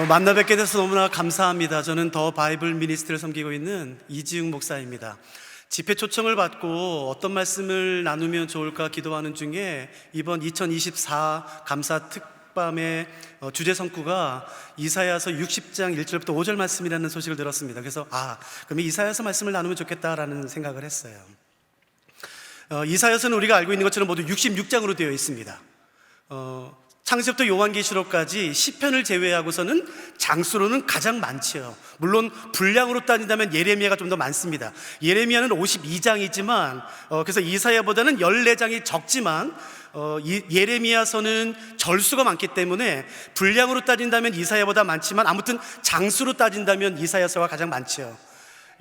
만나 뵙게 돼서 너무나 감사합니다. 저는 더 바이블 미니스트를 섬기고 있는 이지웅 목사입니다. 집회 초청을 받고 어떤 말씀을 나누면 좋을까 기도하는 중에 이번 2024 감사 특밤의 주제 성구가 이사야서 60장 1절부터 5절 말씀이라는 소식을 들었습니다. 그래서 그럼 이사야서 말씀을 나누면 좋겠다라는 생각을 했어요. 이사야서는 우리가 알고 있는 것처럼 모두 66장으로 되어 있습니다. 창세부터 요한계시록까지 시편을 제외하고서는 장수로는 가장 많지요. 물론 분량으로 따진다면 예레미야가 좀 더 많습니다. 예레미야는 52장이지만 그래서 이사야보다는 14장이 적지만 예레미야서는 절수가 많기 때문에 분량으로 따진다면 이사야보다 많지만 아무튼 장수로 따진다면 이사야서가 가장 많지요.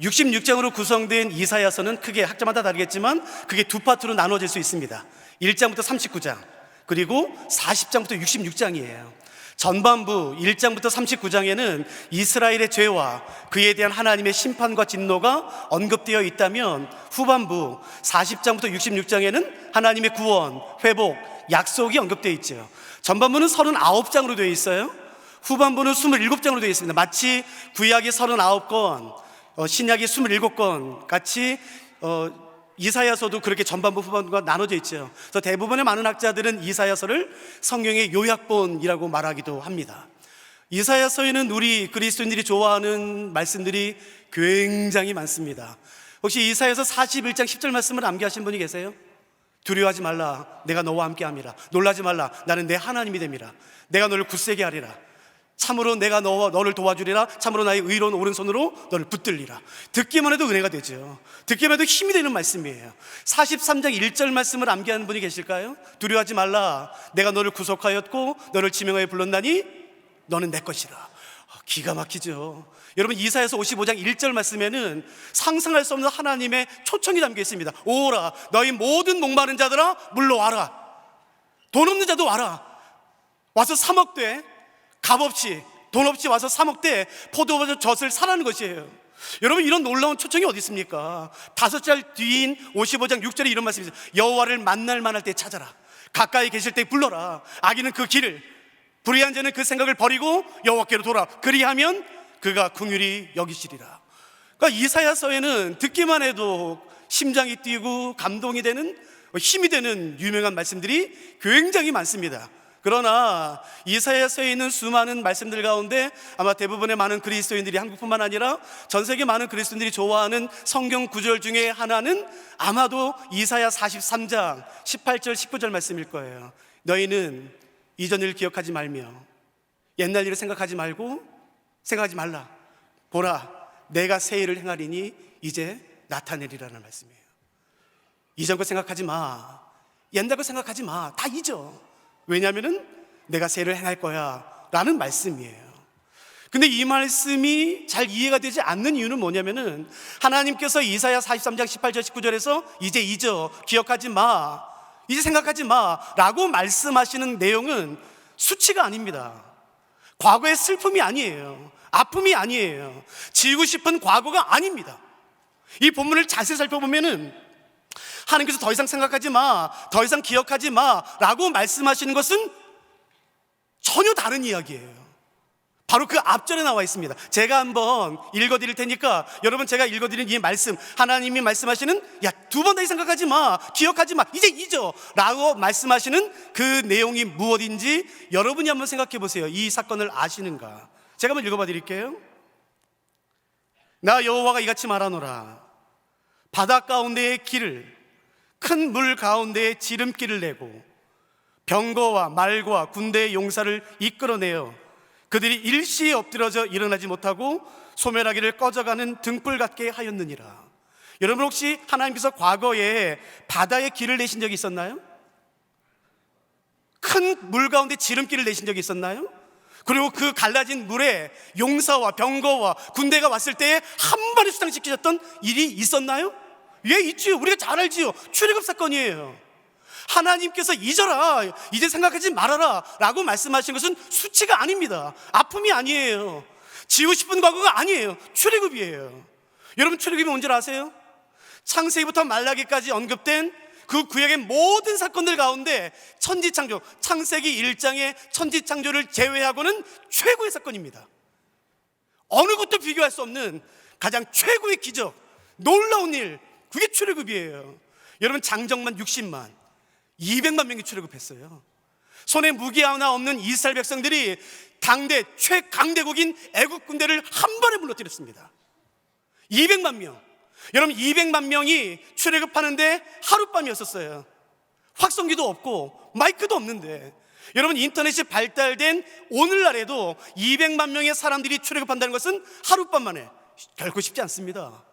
66장으로 구성된 이사야서는 크게 학자마다 다르겠지만 그게 두 파트로 나눠질 수 있습니다. 1장부터 39장 그리고 40장부터 66장이에요. 전반부 1장부터 39장에는 이스라엘의 죄와 그에 대한 하나님의 심판과 진노가 언급되어 있다면 후반부 40장부터 66장에는 하나님의 구원, 회복, 약속이 언급되어 있죠. 전반부는 39장으로 되어 있어요. 후반부는 27장으로 되어 있습니다. 마치 구약이 39권, 신약이 27권 같이 이사야서도 그렇게 전반부 후반부가 나눠져 있죠. 그래서 대부분의 많은 학자들은 이사야서를 성경의 요약본이라고 말하기도 합니다. 이사야서에는 우리 그리스도인들이 좋아하는 말씀들이 굉장히 많습니다. 혹시 이사야서 41장 10절 말씀을 암기하신 분이 계세요? 두려워하지 말라, 내가 너와 함께함이라. 놀라지 말라, 나는 내 하나님이 됨이라. 내가 너를 굳세게 하리라. 참으로 내가 너를 도와주리라. 참으로 나의 의로운 오른손으로 너를 붙들리라. 듣기만 해도 은혜가 되죠. 듣기만 해도 힘이 되는 말씀이에요. 43장 1절 말씀을 암기하는 분이 계실까요? 두려워하지 말라, 내가 너를 구속하였고 너를 지명하여 불렀나니 너는 내 것이라. 기가 막히죠. 여러분, 이사야서 55장 1절 말씀에는 상상할 수 없는 하나님의 초청이 담겨 있습니다. 오라, 너희 모든 목마른 자들아 물러와라. 돈 없는 자도 와라. 와서 사 먹되, 값없이, 돈 없이 와서 사 먹되 포도젖을 사라는 것이에요. 여러분, 이런 놀라운 초청이 어디 있습니까? 5절 뒤인 55장 6절에 이런 말씀이 있어요. 여호와를 만날 만할 때 찾아라. 가까이 계실 때 불러라. 악인은 그 길을, 불의한 자는 그 생각을 버리고 여호와께로 돌아. 그리하면 그가 긍휼히 여기시리라. 그러니까 이사야서에는 듣기만 해도 심장이 뛰고 감동이 되는, 힘이 되는 유명한 말씀들이 굉장히 많습니다. 그러나 이사야서에 있는 수많은 말씀들 가운데 아마 대부분의 많은 그리스도인들이, 한국뿐만 아니라 전 세계 많은 그리스도인들이 좋아하는 성경 구절 중에 하나는 아마도 이사야 43장 18절 19절 말씀일 거예요. 너희는 이전 일을 기억하지 말며 옛날 일을 생각하지 말라. 보라, 내가 새 일을 행하리니 이제 나타내리라는 말씀이에요. 이전 거 생각하지 마, 옛날 거 생각하지 마, 다 잊어. 왜냐하면 내가 새 일을 행할 거야 라는 말씀이에요. 근데 이 말씀이 잘 이해가 되지 않는 이유는 뭐냐면은 하나님께서 이사야 43장 18절 19절에서 이제 잊어, 기억하지 마, 이제 생각하지 마 라고 말씀하시는 내용은 수치가 아닙니다. 과거의 슬픔이 아니에요. 아픔이 아니에요. 지우고 싶은 과거가 아닙니다. 이 본문을 자세히 살펴보면은 하나님께서 더 이상 생각하지 마, 더 이상 기억하지 마 라고 말씀하시는 것은 전혀 다른 이야기예요. 바로 그 앞절에 나와 있습니다. 제가 한번 읽어드릴 테니까 여러분, 제가 읽어드린 이 말씀, 하나님이 말씀하시는 두 번 더 생각하지 마, 기억하지 마, 이제 잊어 라고 말씀하시는 그 내용이 무엇인지 여러분이 한번 생각해 보세요. 이 사건을 아시는가? 제가 한번 읽어봐 드릴게요. 나 여호와가 이같이 말하노라. 바다 가운데의 길을, 큰 물 가운데에 지름길을 내고 병거와 말과 군대의 용사를 이끌어내어 그들이 일시에 엎드러져 일어나지 못하고 소멸하기를 꺼져가는 등불 같게 하였느니라. 여러분, 혹시 하나님께서 과거에 바다에 길을 내신 적이 있었나요? 큰 물 가운데 지름길을 내신 적이 있었나요? 그리고 그 갈라진 물에 용사와 병거와 군대가 왔을 때에 한 번에 수상시키셨던 일이 있었나요? 예, 있지요. 우리가 잘 알지요. 출애굽 사건이에요. 하나님께서 잊어라, 이제 생각하지 말아라 라고 말씀하신 것은 수치가 아닙니다. 아픔이 아니에요. 지우고 싶은 과거가 아니에요. 출애굽이에요. 여러분, 출애굽이 뭔지 아세요? 창세기부터 말라기까지 언급된 그 구약의 모든 사건들 가운데 천지창조, 창세기 1장의 천지창조를 제외하고는 최고의 사건입니다. 어느 것도 비교할 수 없는 가장 최고의 기적, 놀라운 일, 그게 출애굽이에요. 여러분, 장정만 60만, 200만 명이 출애굽했어요. 손에 무기 하나 없는 이스라엘 백성들이 당대 최강대국인 애국 군대를 한 번에 무너뜨렸습니다. 200만 명. 여러분, 200만 명이 출애굽하는데 하룻밤이었었어요. 확성기도 없고 마이크도 없는데, 여러분, 인터넷이 발달된 오늘날에도 200만 명의 사람들이 출애굽한다는 것은 하룻밤 만에 결코 쉽지 않습니다.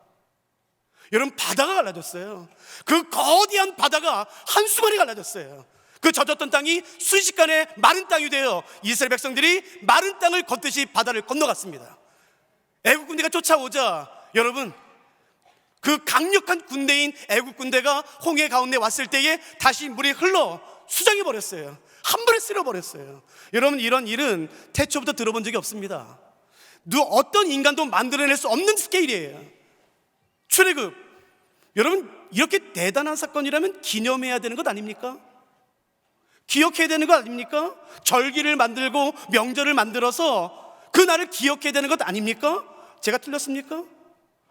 여러분, 바다가 갈라졌어요. 그 거대한 바다가 한순간에 갈라졌어요. 그 젖었던 땅이 순식간에 마른 땅이 되어 이스라엘 백성들이 마른 땅을 걷듯이 바다를 건너갔습니다. 애국 군대가 쫓아오자, 여러분, 그 강력한 군대인 애국 군대가 홍해 가운데 왔을 때에 다시 물이 흘러 수장해 버렸어요. 한 번에 쓸어 버렸어요. 여러분, 이런 일은 태초부터 들어본 적이 없습니다. 어떤 인간도 만들어낼 수 없는 스케일이에요. 출애굽, 여러분, 이렇게 대단한 사건이라면 기념해야 되는 것 아닙니까? 기억해야 되는 것 아닙니까? 절기를 만들고 명절을 만들어서 그 날을 기억해야 되는 것 아닙니까? 제가 틀렸습니까?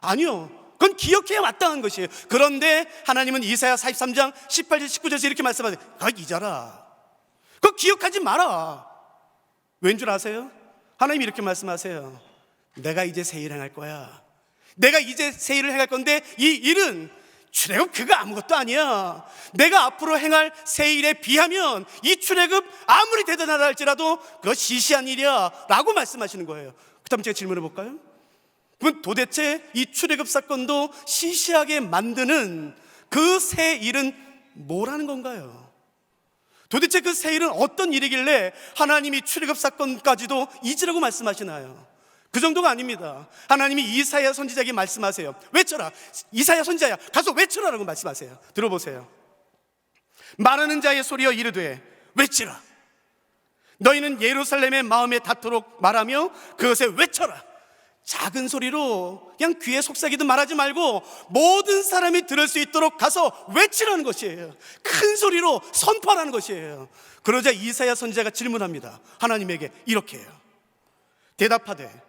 아니요, 그건 기억해야 마땅한 것이에요. 그런데 하나님은 이사야 43장 18절 19절에서 이렇게 말씀하세요. 그거 잊어라, 그거 기억하지 마라. 왠 줄 아세요? 하나님이 이렇게 말씀하세요. 내가 이제 새 일을 행할 거야. 내가 이제 새 일을 행할 건데 이 일은 출애굽 그거 아무것도 아니야. 내가 앞으로 행할 새 일에 비하면 이 출애굽 아무리 대단하다 할지라도 그거 시시한 일이야 라고 말씀하시는 거예요. 그 다음 제가 질문해 볼까요? 그럼 도대체 이 출애굽 사건도 시시하게 만드는 그 새 일은 뭐라는 건가요? 도대체 그 새 일은 어떤 일이길래 하나님이 출애굽 사건까지도 잊으라고 말씀하시나요? 그 정도가 아닙니다. 하나님이 이사야 선지자에게 말씀하세요. 외쳐라. 이사야 선지자야, 가서 외쳐라라고 말씀하세요. 들어보세요. 말하는 자의 소리여 이르되 외치라. 너희는 예루살렘의 마음에 닿도록 말하며 그것에 외쳐라. 작은 소리로 그냥 귀에 속삭이듯 말하지 말고 모든 사람이 들을 수 있도록 가서 외치라는 것이에요. 큰 소리로 선포하라는 것이에요. 그러자 이사야 선지자가 질문합니다. 하나님에게 이렇게 해요. 대답하되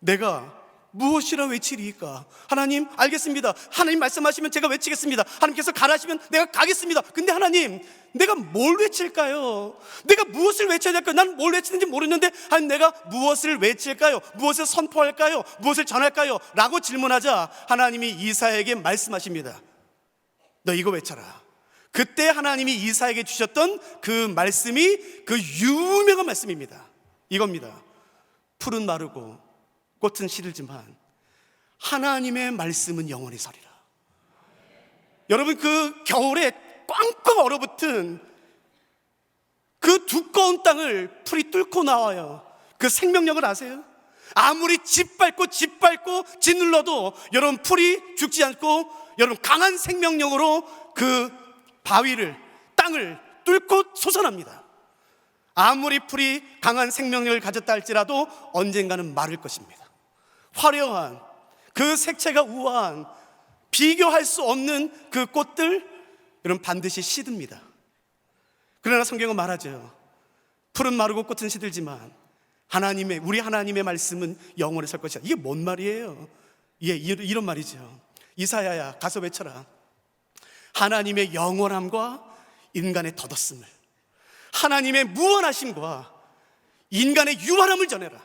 내가 무엇이라 외치리이까? 하나님, 알겠습니다. 하나님 말씀하시면 제가 외치겠습니다. 하나님께서 가라시면 내가 가겠습니다. 근데 하나님, 내가 뭘 외칠까요? 내가 무엇을 외쳐야 될까요? 난 뭘 외치는지 모르는데 하나님, 내가 무엇을 외칠까요? 무엇을 선포할까요? 무엇을 전할까요? 라고 질문하자 하나님이 이사야에게 말씀하십니다. 너 이거 외쳐라. 그때 하나님이 이사야에게 주셨던 그 말씀이 그 유명한 말씀입니다. 이겁니다. 풀은 마르고 꽃은 시들지만 하나님의 말씀은 영원히 서리라. 여러분, 그 겨울에 꽝꽝 얼어붙은 그 두꺼운 땅을 풀이 뚫고 나와요. 그 생명력을 아세요? 아무리 짓밟고 짓눌러도 여러분 풀이 죽지 않고 여러분 강한 생명력으로 그 바위를, 땅을 뚫고 솟아납니다. 아무리 풀이 강한 생명력을 가졌다 할지라도 언젠가는 마를 것입니다. 화려한 그 색채가 우아한 비교할 수 없는 그 꽃들, 여러분 반드시 시듭니다. 그러나 성경은 말하죠. 풀은 마르고 꽃은 시들지만 우리 하나님의 말씀은 영원히 설 것이다. 이게 뭔 말이에요? 이런 말이죠. 이사야야, 가서 외쳐라. 하나님의 영원함과 인간의 덧없음을, 하나님의 무한하심과 인간의 유한함을 전해라.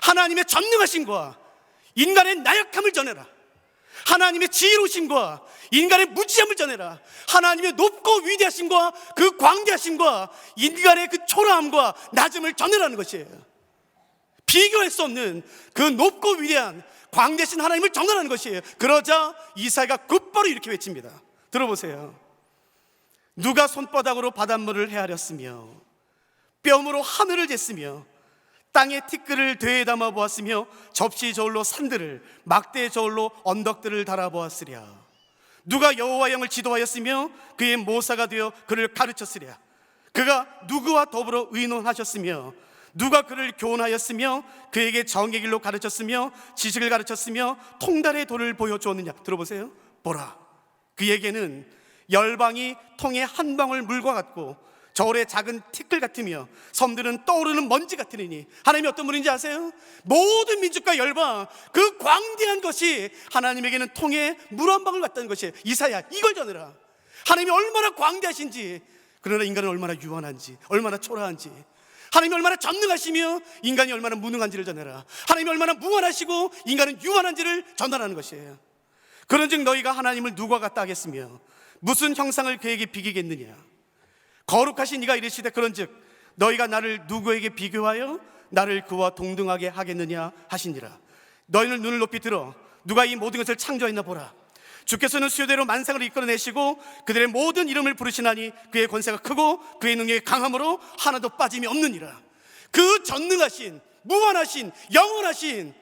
하나님의 전능하심과 인간의 나약함을 전해라. 하나님의 지혜로우심과 인간의 무지함을 전해라. 하나님의 높고 위대하심과 그 광대하심과 인간의 그 초라함과 낮음을 전해라는 것이에요. 비교할 수 없는 그 높고 위대한 광대하신 하나님을 전하라는 것이에요. 그러자 이사야가 곧바로 이렇게 외칩니다. 들어보세요. 누가 손바닥으로 바닷물을 헤아렸으며 뼘으로 하늘을 쟀으며 땅의 티끌을 되에 담아 보았으며 접시 저울로 산들을, 막대 저울로 언덕들을 달아보았으랴. 누가 여호와 영을 지도하였으며 그의 모사가 되어 그를 가르쳤으랴. 그가 누구와 더불어 의논하셨으며 누가 그를 교훈하였으며 그에게 정의 길로 가르쳤으며 지식을 가르쳤으며 통달의 도를 보여주었느냐. 들어보세요. 보라, 그에게는 열방이 통에 한 방울 물과 같고 저울의 작은 티끌 같으며 섬들은 떠오르는 먼지 같으리니. 하나님이 어떤 분인지 아세요? 모든 민족과 열방, 그 광대한 것이 하나님에게는 통에 물 한 방울 같다는 것이에요. 이사야, 이걸 전해라. 하나님이 얼마나 광대하신지, 그러나 인간은 얼마나 유한한지, 얼마나 초라한지, 하나님이 얼마나 전능하시며 인간이 얼마나 무능한지를 전해라. 하나님이 얼마나 무한하시고 인간은 유한한지를 전달하는 것이에요. 그런즉 너희가 하나님을 누구와 같다 하겠으며 무슨 형상을 그에게 비기겠느냐. 거룩하신 이가 이르시되 그런즉 너희가 나를 누구에게 비교하여 나를 그와 동등하게 하겠느냐 하시니라. 너희는 눈을 높이 들어 누가 이 모든 것을 창조했나 보라. 주께서는 수요대로 만상을 이끌어내시고 그들의 모든 이름을 부르시나니 그의 권세가 크고 그의 능력이 강함으로 하나도 빠짐이 없느니라. 그 전능하신, 무한하신, 영원하신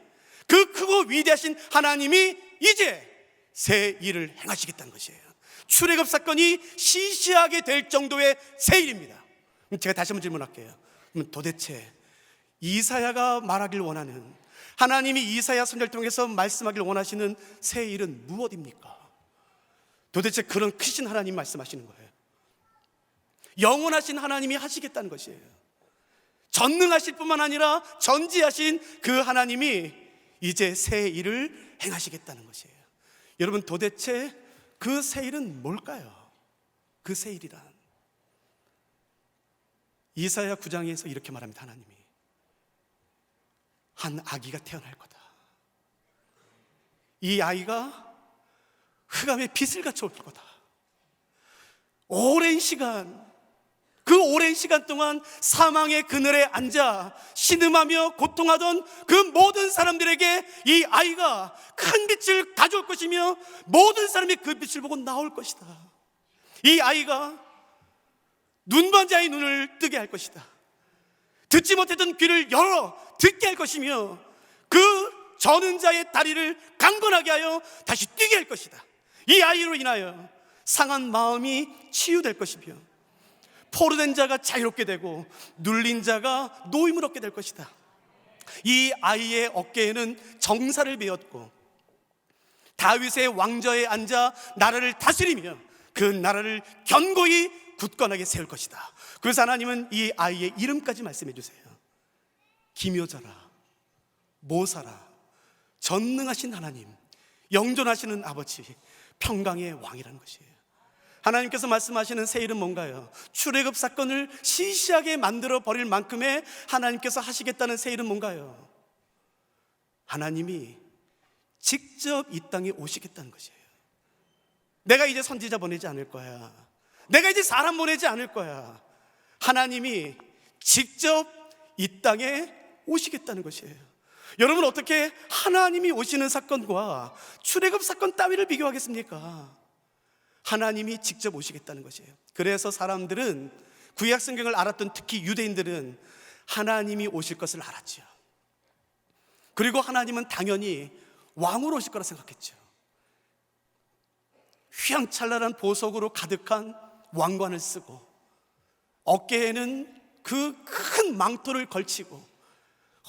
그 크고 위대하신 하나님이 이제 새 일을 행하시겠다는 것이에요. 출애굽 사건이 시시하게 될 정도의 새 일입니다. 제가 다시 한번 질문할게요. 그럼 도대체 이사야가 말하길 원하는, 하나님이 이사야 선지자를 통해서 말씀하길 원하시는 새 일은 무엇입니까? 도대체 그런 크신 하나님 말씀하시는 거예요. 영원하신 하나님이 하시겠다는 것이에요. 전능하실 뿐만 아니라 전지하신 그 하나님이 이제 새 일을 행하시겠다는 것이에요. 여러분, 도대체 그 새 일은 뭘까요? 그 새 일이란 이사야 9장에서 이렇게 말합니다. 하나님이 한 아기가 태어날 거다. 이 아이가 흑암의 빛을 같이 올 거다. 오랜 시간, 그 오랜 시간 동안 사망의 그늘에 앉아 신음하며 고통하던 그 모든 사람들에게 이 아이가 큰 빛을 가져올 것이며 모든 사람이 그 빛을 보고 나올 것이다. 이 아이가 눈먼 자의 눈을 뜨게 할 것이다. 듣지 못했던 귀를 열어 듣게 할 것이며 그 저는 자의 다리를 강건하게 하여 다시 뛰게 할 것이다. 이 아이로 인하여 상한 마음이 치유될 것이며 포로된 자가 자유롭게 되고 눌린 자가 노임을 얻게 될 것이다. 이 아이의 어깨에는 정사를 메었고 다윗의 왕좌에 앉아 나라를 다스리며 그 나라를 견고히 굳건하게 세울 것이다. 그래서 하나님은 이 아이의 이름까지 말씀해 주세요. 기묘자라, 모사라, 전능하신 하나님, 영존하시는 아버지, 평강의 왕이라는 것이에요. 하나님께서 말씀하시는 새 일은 뭔가요? 출애굽 사건을 시시하게 만들어 버릴 만큼의 하나님께서 하시겠다는 새 일은 뭔가요? 하나님이 직접 이 땅에 오시겠다는 것이에요. 내가 이제 선지자 보내지 않을 거야. 내가 이제 사람 보내지 않을 거야. 하나님이 직접 이 땅에 오시겠다는 것이에요. 여러분, 어떻게 하나님이 오시는 사건과 출애굽 사건 따위를 비교하겠습니까? 하나님이 직접 오시겠다는 것이에요. 그래서 사람들은, 구약 성경을 알았던 특히 유대인들은 하나님이 오실 것을 알았죠. 그리고 하나님은 당연히 왕으로 오실 거라 생각했죠. 휘황찬란한 보석으로 가득한 왕관을 쓰고 어깨에는 그 큰 망토를 걸치고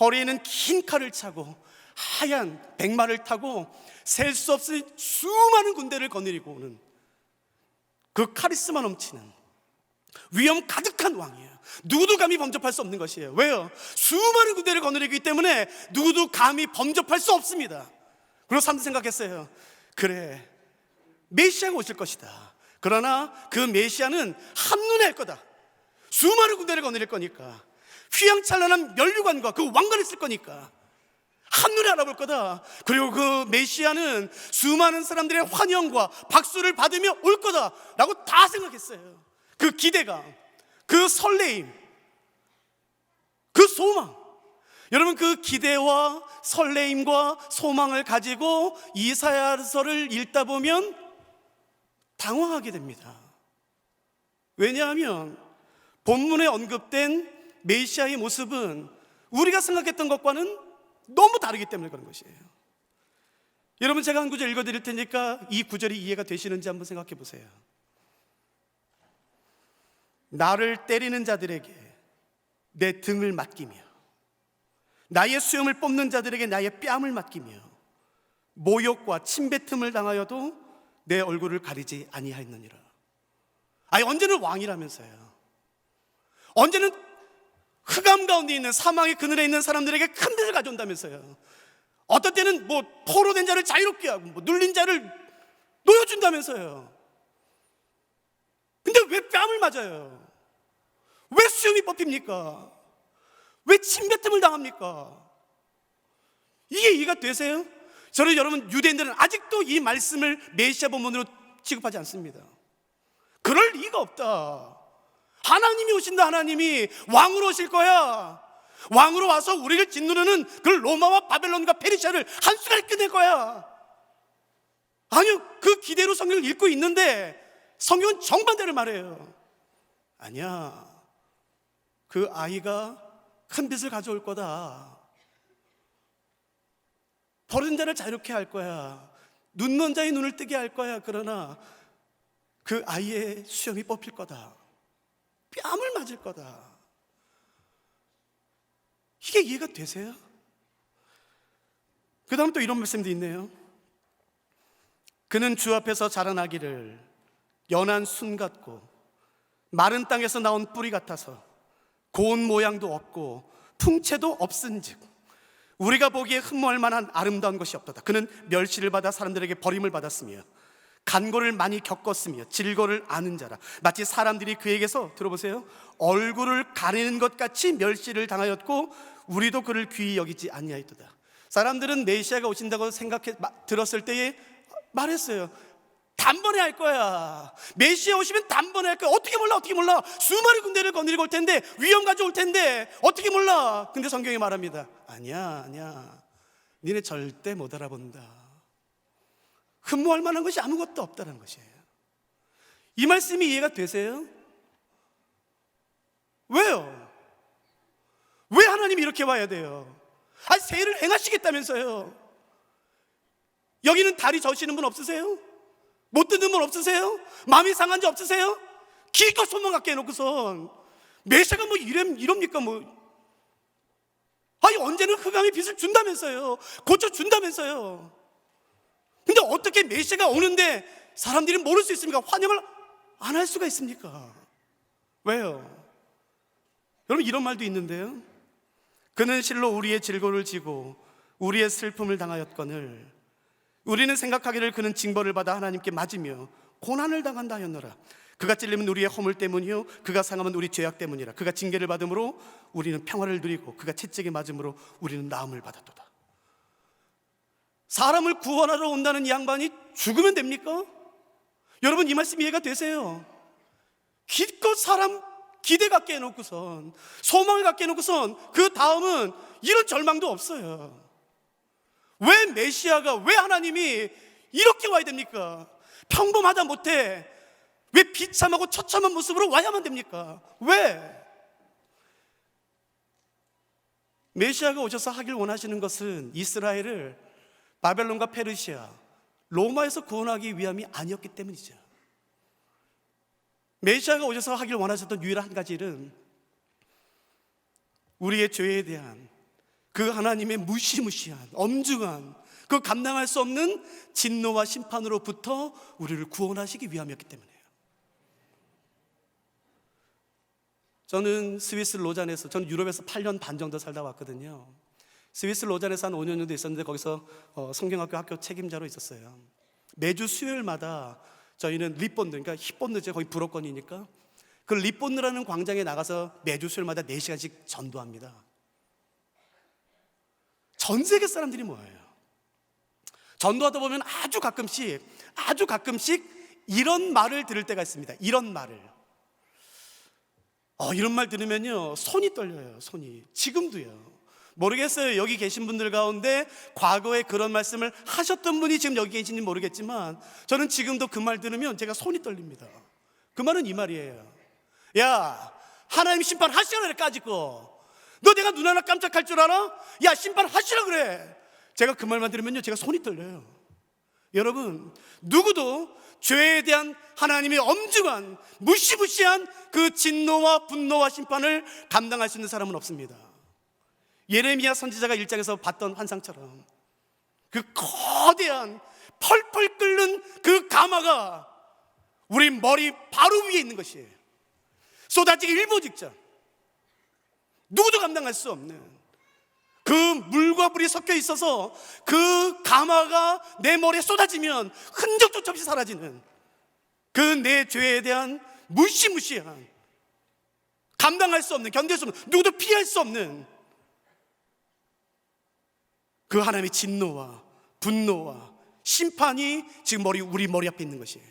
허리에는 긴 칼을 차고 하얀 백마를 타고 셀 수 없을 수많은 군대를 거느리고 오는 그 카리스마 넘치는 위엄 가득한 왕이에요. 누구도 감히 범접할 수 없는 것이에요. 왜요? 수많은 군대를 거느리기 때문에 누구도 감히 범접할 수 없습니다. 그리고 사람들 생각했어요. 그래, 메시아가 오실 것이다. 그러나 그 메시아는 한눈에 알 거다. 수많은 군대를 거느릴 거니까, 휘황찬란한 면류관과 그 왕관을 쓸 거니까 한눈에 알아볼 거다. 그리고 그 메시아는 수많은 사람들의 환영과 박수를 받으며 올 거다 라고 다 생각했어요. 그 기대감, 그 설레임, 그 소망. 여러분, 그 기대와 설레임과 소망을 가지고 이사야서를 읽다 보면 당황하게 됩니다. 왜냐하면 본문에 언급된 메시아의 모습은 우리가 생각했던 것과는 너무 다르기 때문에 그런 것이에요. 여러분, 제가 한 구절 읽어드릴 테니까 이 구절이 이해가 되시는지 한번 생각해 보세요. 나를 때리는 자들에게 내 등을 맡기며 나의 수염을 뽑는 자들에게 나의 뺨을 맡기며 모욕과 침뱉음을 당하여도 내 얼굴을 가리지 아니하였느니라. 아니 언제는 왕이라면서요. 언제는 흑암 가운데 있는 사망의 그늘에 있는 사람들에게 큰 빛을 가져온다면서요. 어떤 때는 뭐 포로된 자를 자유롭게 하고 뭐 눌린 자를 놓여준다면서요. 근데 왜 뺨을 맞아요? 왜 수염이 뽑힙니까? 왜 침뱉음을 당합니까? 이게 이해가 되세요? 저는 여러분, 유대인들은 아직도 이 말씀을 메시아 본문으로 취급하지 않습니다. 그럴 리가 없다. 하나님이 오신다. 하나님이 왕으로 오실 거야. 왕으로 와서 우리를 짓누르는 그 로마와 바벨론과 페르시아를 한순간에 끝낼 거야. 아니요, 그 기대로 성경을 읽고 있는데 성경은 정반대를 말해요. 아니야, 그 아이가 큰 빛을 가져올 거다. 버린 자를 자유롭게 할 거야. 눈먼 자의 눈을 뜨게 할 거야. 그러나 그 아이의 수염이 뽑힐 거다. 뺨을 맞을 거다. 이게 이해가 되세요? 그 다음 또 이런 말씀도 있네요. 그는 주 앞에서 자라나기를 연한 순 같고 마른 땅에서 나온 뿌리 같아서 고운 모양도 없고 풍채도 없은즉 우리가 보기에 흠모할 만한 아름다운 것이 없도다. 그는 멸시를 받아 사람들에게 버림을 받았으며 간고를 많이 겪었으며 질고를 아는 자라. 마치 사람들이 그에게서, 들어보세요, 얼굴을 가리는 것 같이 멸시를 당하였고 우리도 그를 귀히 여기지 아니하였도다. 사람들은 메시아가 오신다고 들었을 때에 말했어요. 단번에 할 거야. 메시아 오시면 단번에 할 거야. 어떻게 몰라, 어떻게 몰라. 수많은 군대를 거느리고 올 텐데, 위험 가져올 텐데 어떻게 몰라. 근데 성경이 말합니다. 아니야, 아니야, 니네 절대 못 알아본다. 흠모할 만한 것이 아무것도 없다는 것이에요. 이 말씀이 이해가 되세요? 왜요? 왜 하나님이 이렇게 와야 돼요? 아니, 세일을 행하시겠다면서요. 여기는 다리 저시는 분 없으세요? 못 듣는 분 없으세요? 마음이 상한 자 없으세요? 기껏 손만 갖게 해놓고선 메시아가 뭐 이럽니까 뭐. 아니, 언제는 흑암의 빛을 준다면서요. 고쳐준다면서요. 근데 어떻게 메시아가 오는데 사람들이 모를 수 있습니까? 환영을 안 할 수가 있습니까? 왜요? 여러분, 이런 말도 있는데요. 그는 실로 우리의 질고를 지고 우리의 슬픔을 당하였거늘 우리는 생각하기를 그는 징벌을 받아 하나님께 맞으며 고난을 당한다 하였노라. 그가 찔림은 우리의 허물 때문이요 그가 상함은 우리 죄악 때문이라. 그가 징계를 받음으로 우리는 평화를 누리고 그가 채찍에 맞음으로 우리는 나음을 받았도다. 사람을 구원하러 온다는 이 양반이 죽으면 됩니까? 여러분, 이 말씀 이해가 되세요? 기껏 사람 기대 갖게 해놓고선, 소망을 갖게 해놓고선 그 다음은 이런 절망도 없어요. 왜 메시아가, 왜 하나님이 이렇게 와야 됩니까? 평범하다 못해 왜 비참하고 처참한 모습으로 와야만 됩니까? 왜? 메시아가 오셔서 하길 원하시는 것은 이스라엘을 바벨론과 페르시아, 로마에서 구원하기 위함이 아니었기 때문이죠. 메시아가 오셔서 하길 원하셨던 유일한 한 가지 일은 우리의 죄에 대한 그 하나님의 무시무시한, 엄중한, 그 감당할 수 없는 진노와 심판으로부터 우리를 구원하시기 위함이었기 때문이에요. 저는 스위스 로잔에서, 저는 유럽에서 8년 반 정도 살다 왔거든요. 스위스 로잔에서 한 5년 정도 있었는데 거기서 성경학교 학교 책임자로 있었어요. 매주 수요일마다 저희는 립본드, 그러니까 힙본드죠. 거기 불어권이니까 그 립본드라는 광장에 나가서 매주 수요일마다 4시간씩 전도합니다. 전 세계 사람들이 모여요. 전도하다 보면 아주 가끔씩 이런 말을 들을 때가 있습니다. 이런 말을. 이런 말 들으면요, 손이 떨려요. 손이. 지금도요. 모르겠어요. 여기 계신 분들 가운데 과거에 그런 말씀을 하셨던 분이 지금 여기 계신지 모르겠지만 저는 지금도 그 말 들으면 제가 손이 떨립니다. 그 말은 이 말이에요. 야, 하나님 심판하시라 그래. 까짓거 너 내가 눈 하나 깜짝할 줄 알아? 야, 심판하시라 그래. 제가 그 말만 들으면요, 제가 손이 떨려요. 여러분, 누구도 죄에 대한 하나님의 엄중한, 무시무시한 그 진노와 분노와 심판을 감당할 수 있는 사람은 없습니다. 예레미야 선지자가 1장에서 봤던 환상처럼 그 거대한 펄펄 끓는 그 가마가 우리 머리 바로 위에 있는 것이에요. 쏟아지기 일보 직전, 누구도 감당할 수 없는 그 물과 불이 섞여 있어서 그 가마가 내 머리에 쏟아지면 흔적조차 없이 사라지는 그 내 죄에 대한 무시무시한, 감당할 수 없는, 견딜 수 없는, 누구도 피할 수 없는 그 하나님의 진노와 분노와 심판이 지금 우리 머리 앞에 있는 것이에요.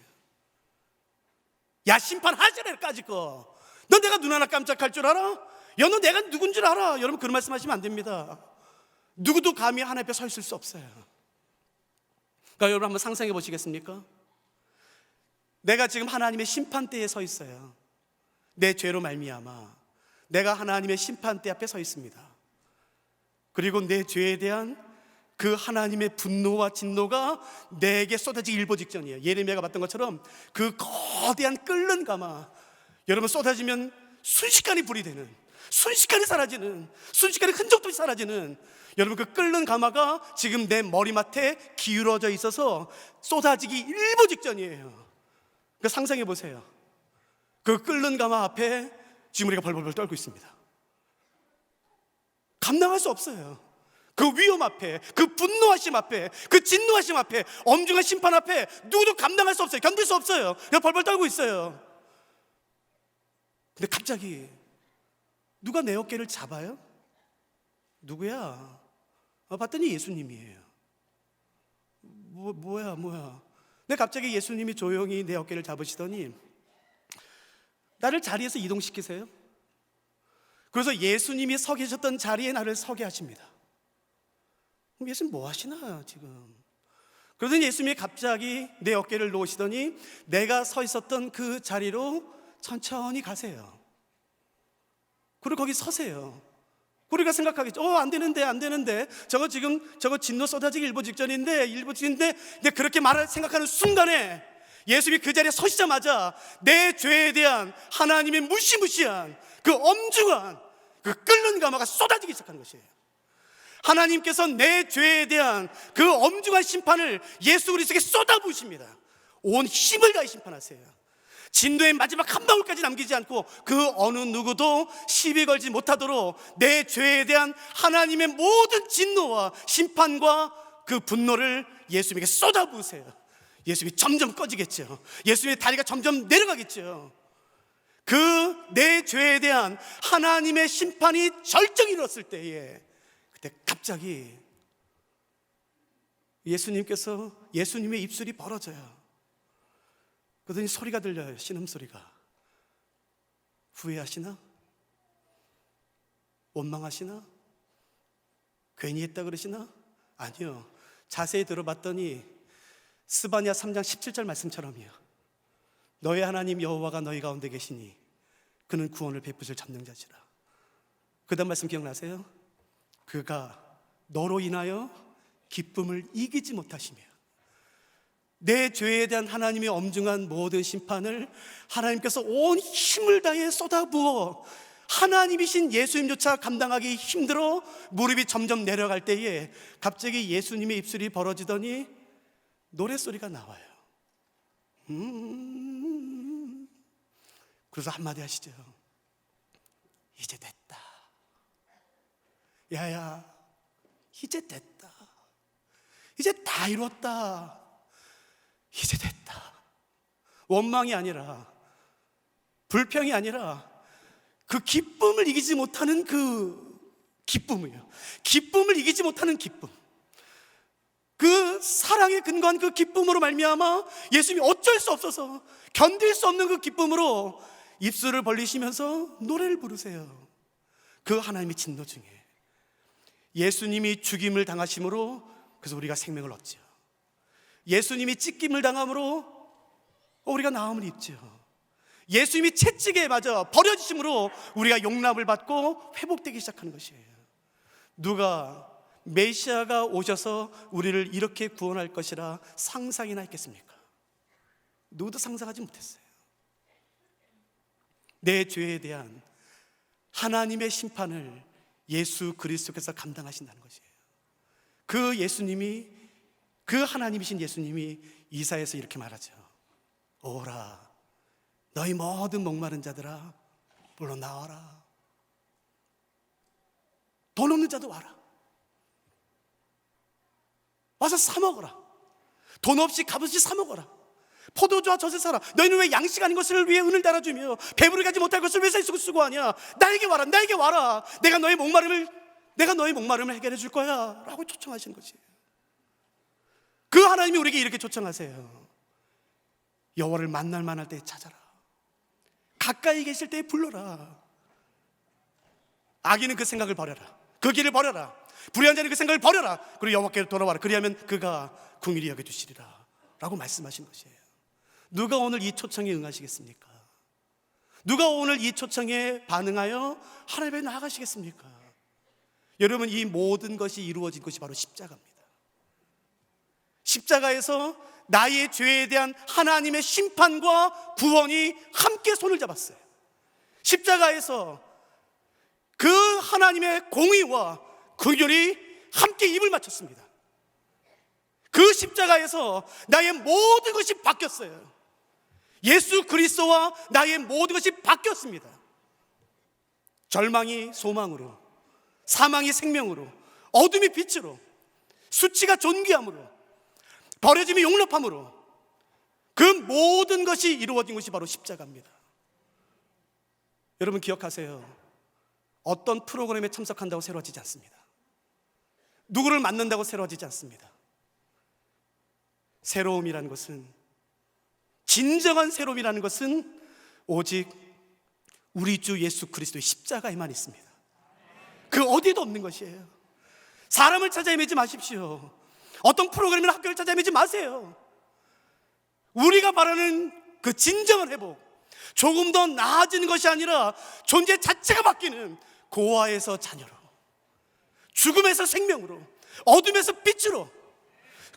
야, 심판하시라까지 거. 너 내가 눈 하나 깜짝할 줄 알아? 야, 너 내가 누군 줄 알아? 여러분, 그런 말씀하시면 안 됩니다. 누구도 감히 하나님 앞에 서 있을 수 없어요. 그러니까 여러분 한번 상상해 보시겠습니까? 내가 지금 하나님의 심판대에 서 있어요. 내 죄로 말미암아 내가 하나님의 심판대 앞에 서 있습니다. 그리고 내 죄에 대한 그 하나님의 분노와 진노가 내게 쏟아지기 일보 직전이에요. 예레미야가 봤던 것처럼 그 거대한 끓는 가마, 여러분 쏟아지면 순식간에 불이 되는, 순식간에 사라지는, 순식간에 흔적도 없이 사라지는, 여러분 그 끓는 가마가 지금 내 머리맡에 기울어져 있어서 쏟아지기 일보 직전이에요. 그러니까 상상해 보세요. 그 끓는 가마 앞에 지금 우리가 벌벌벌 떨고 있습니다. 감당할 수 없어요. 그 위험 앞에, 그 분노하심 앞에, 그 진노하심 앞에, 엄중한 심판 앞에 누구도 감당할 수 없어요. 견딜 수 없어요. 그냥 벌벌 떨고 있어요. 근데 갑자기 누가 내 어깨를 잡아요? 누구야? 봤더니 예수님이에요. 뭐야. 근데 갑자기 예수님이 조용히 내 어깨를 잡으시더니 나를 자리에서 이동시키세요. 그래서 예수님이 서 계셨던 자리에 나를 서게 하십니다. 그럼 예수님 뭐 하시나 지금? 그러더니 예수님이 갑자기 내 어깨를 놓으시더니 내가 서 있었던 그 자리로 천천히 가세요. 그리고 거기 서세요. 우리가 생각하겠죠. 안 되는데. 저거 진노 쏟아지기 일보 직전인데. 근데 그렇게 생각하는 순간에 예수님이 그 자리에 서시자마자 내 죄에 대한 하나님의 무시무시한 그 엄중한 그 끓는 가마가 쏟아지기 시작하는 것이에요. 하나님께서 내 죄에 대한 그 엄중한 심판을 예수 그리스도에게 쏟아부으십니다. 온 힘을 다해 심판하세요. 진노의 마지막 한 방울까지 남기지 않고 그 어느 누구도 시비 걸지 못하도록 내 죄에 대한 하나님의 모든 진노와 심판과 그 분노를 예수님에게 쏟아부으세요. 예수님이 점점 꺼지겠죠. 예수님의 다리가 점점 내려가겠죠. 그 내 죄에 대한 하나님의 심판이 절정이 이뤘을 때에 그때 갑자기 예수님의 입술이 벌어져요. 그러더니 소리가 들려요. 신음소리가. 후회하시나? 원망하시나? 괜히 했다 그러시나? 아니요. 자세히 들어봤더니 스바냐 3장 17절 말씀처럼이요. 너의 하나님 여호와가 너희 가운데 계시니 그는 구원을 베푸실 전능자시라. 그 다음 말씀 기억나세요? 그가 너로 인하여 기쁨을 이기지 못하시며 내 죄에 대한 하나님의 엄중한 모든 심판을 하나님께서 온 힘을 다해 쏟아부어 하나님이신 예수님조차 감당하기 힘들어 무릎이 점점 내려갈 때에 갑자기 예수님의 입술이 벌어지더니 노랫소리가 나와요. 그래서 한마디 하시죠. 이제 됐다. 야야, 이제 됐다. 이제 다 이뤘다. 이제 됐다. 원망이 아니라, 불평이 아니라 그 기쁨을 이기지 못하는 그 기쁨이에요. 기쁨을 이기지 못하는 기쁨, 그 사랑에 근거한 그 기쁨으로 말미암아 예수님이 어쩔 수 없어서 견딜 수 없는 그 기쁨으로 입술을 벌리시면서 노래를 부르세요. 그 하나님의 진노 중에 예수님이 죽임을 당하심으로 그래서 우리가 생명을 얻죠. 예수님이 찢김을 당함으로 우리가 나음을 입죠. 예수님이 채찍에 맞아 버려지심으로 우리가 용납을 받고 회복되기 시작하는 것이에요. 누가 메시아가 오셔서 우리를 이렇게 구원할 것이라 상상이나 했겠습니까? 누구도 상상하지 못했어요. 내 죄에 대한 하나님의 심판을 예수 그리스도께서 감당하신다는 것이에요. 그 예수님이, 그 하나님이신 예수님이 이사야에서 이렇게 말하죠. 오라 너희 모든 목마른 자들아 물로 나와라. 돈 없는 자도 와라. 와서 사 먹어라. 돈 없이 값없이 사 먹어라. 포도주와 젖을 사라. 너희는 왜 양식 아닌 것을 위해 은을 달아주며 배부르게 하지 못할 것을 왜 수고하냐. 나에게 와라. 나에게 와라. 내가 너희 목마름을 해결해 줄 거야 라고 초청하시는 거지. 그 하나님이 우리에게 이렇게 초청하세요. 여호와를 만날 만할 때 찾아라. 가까이 계실 때 불러라. 악인은 그 생각을 버려라. 그 길을 버려라. 불의한 자는 그 생각을 버려라. 그리고 여호와께로 돌아와라. 그리하면 그가 긍휼히 여겨주시리라 라고 말씀하신 것이에요. 누가 오늘 이 초청에 응하시겠습니까? 누가 오늘 이 초청에 반응하여 하나님에 나아가시겠습니까? 여러분, 이 모든 것이 이루어진 것이 바로 십자가입니다. 십자가에서 나의 죄에 대한 하나님의 심판과 구원이 함께 손을 잡았어요. 십자가에서 그 하나님의 공의와 긍휼이 함께 입을 맞췄습니다. 그 십자가에서 나의 모든 것이 바뀌었어요. 예수 그리스도와 나의 모든 것이 바뀌었습니다. 절망이 소망으로, 사망이 생명으로, 어둠이 빛으로, 수치가 존귀함으로, 버려짐이 용납함으로, 그 모든 것이 이루어진 것이 바로 십자가입니다. 여러분 기억하세요. 어떤 프로그램에 참석한다고 새로워지지 않습니다. 누구를 만난다고 새로워지지 않습니다. 새로움이라는 것은, 진정한 새로움이라는 것은 오직 우리 주 예수 그리스도의 십자가에만 있습니다. 그 어디에도 없는 것이에요. 사람을 찾아 헤매지 마십시오. 어떤 프로그램이나 학교를 찾아 헤매지 마세요. 우리가 바라는 그 진정한 회복, 조금 더 나아지는 것이 아니라 존재 자체가 바뀌는 고아에서 자녀로, 죽음에서 생명으로, 어둠에서 빛으로,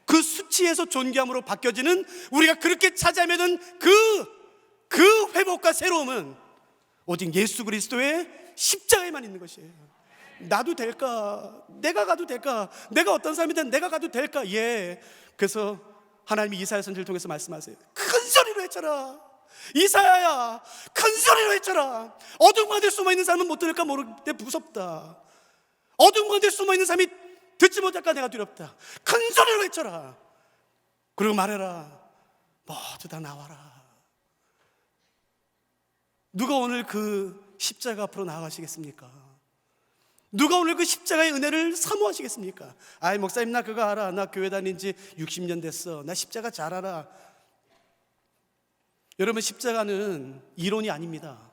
그 수치에서 존귀함으로 바뀌어지는 우리가 그렇게 찾아 헤매는 그 회복과 새로움은 오직 예수 그리스도의 십자가에만 있는 것이에요. 나도 될까? 내가 가도 될까? 내가 어떤 사람이든 내가 가도 될까? 예. 그래서 하나님이 이사야 선지를 통해서 말씀하세요. 큰 소리로 외쳐라. 이사야야, 큰 소리로 외쳐라. 어둠 가운데 숨어있는 사람은 못 들을까 모르는데 무섭다. 어둠 가운데 숨어있는 사람이 듣지 못할까 내가 두렵다. 큰 소리로 외쳐라. 그리고 말해라. 모두 다 나와라. 누가 오늘 그 십자가 앞으로 나아가시겠습니까? 누가 오늘 그 십자가의 은혜를 사모하시겠습니까? 아이 목사님, 나 그거 알아. 나 교회 다닌 지 60년 됐어. 나 십자가 잘 알아. 여러분, 십자가는 이론이 아닙니다.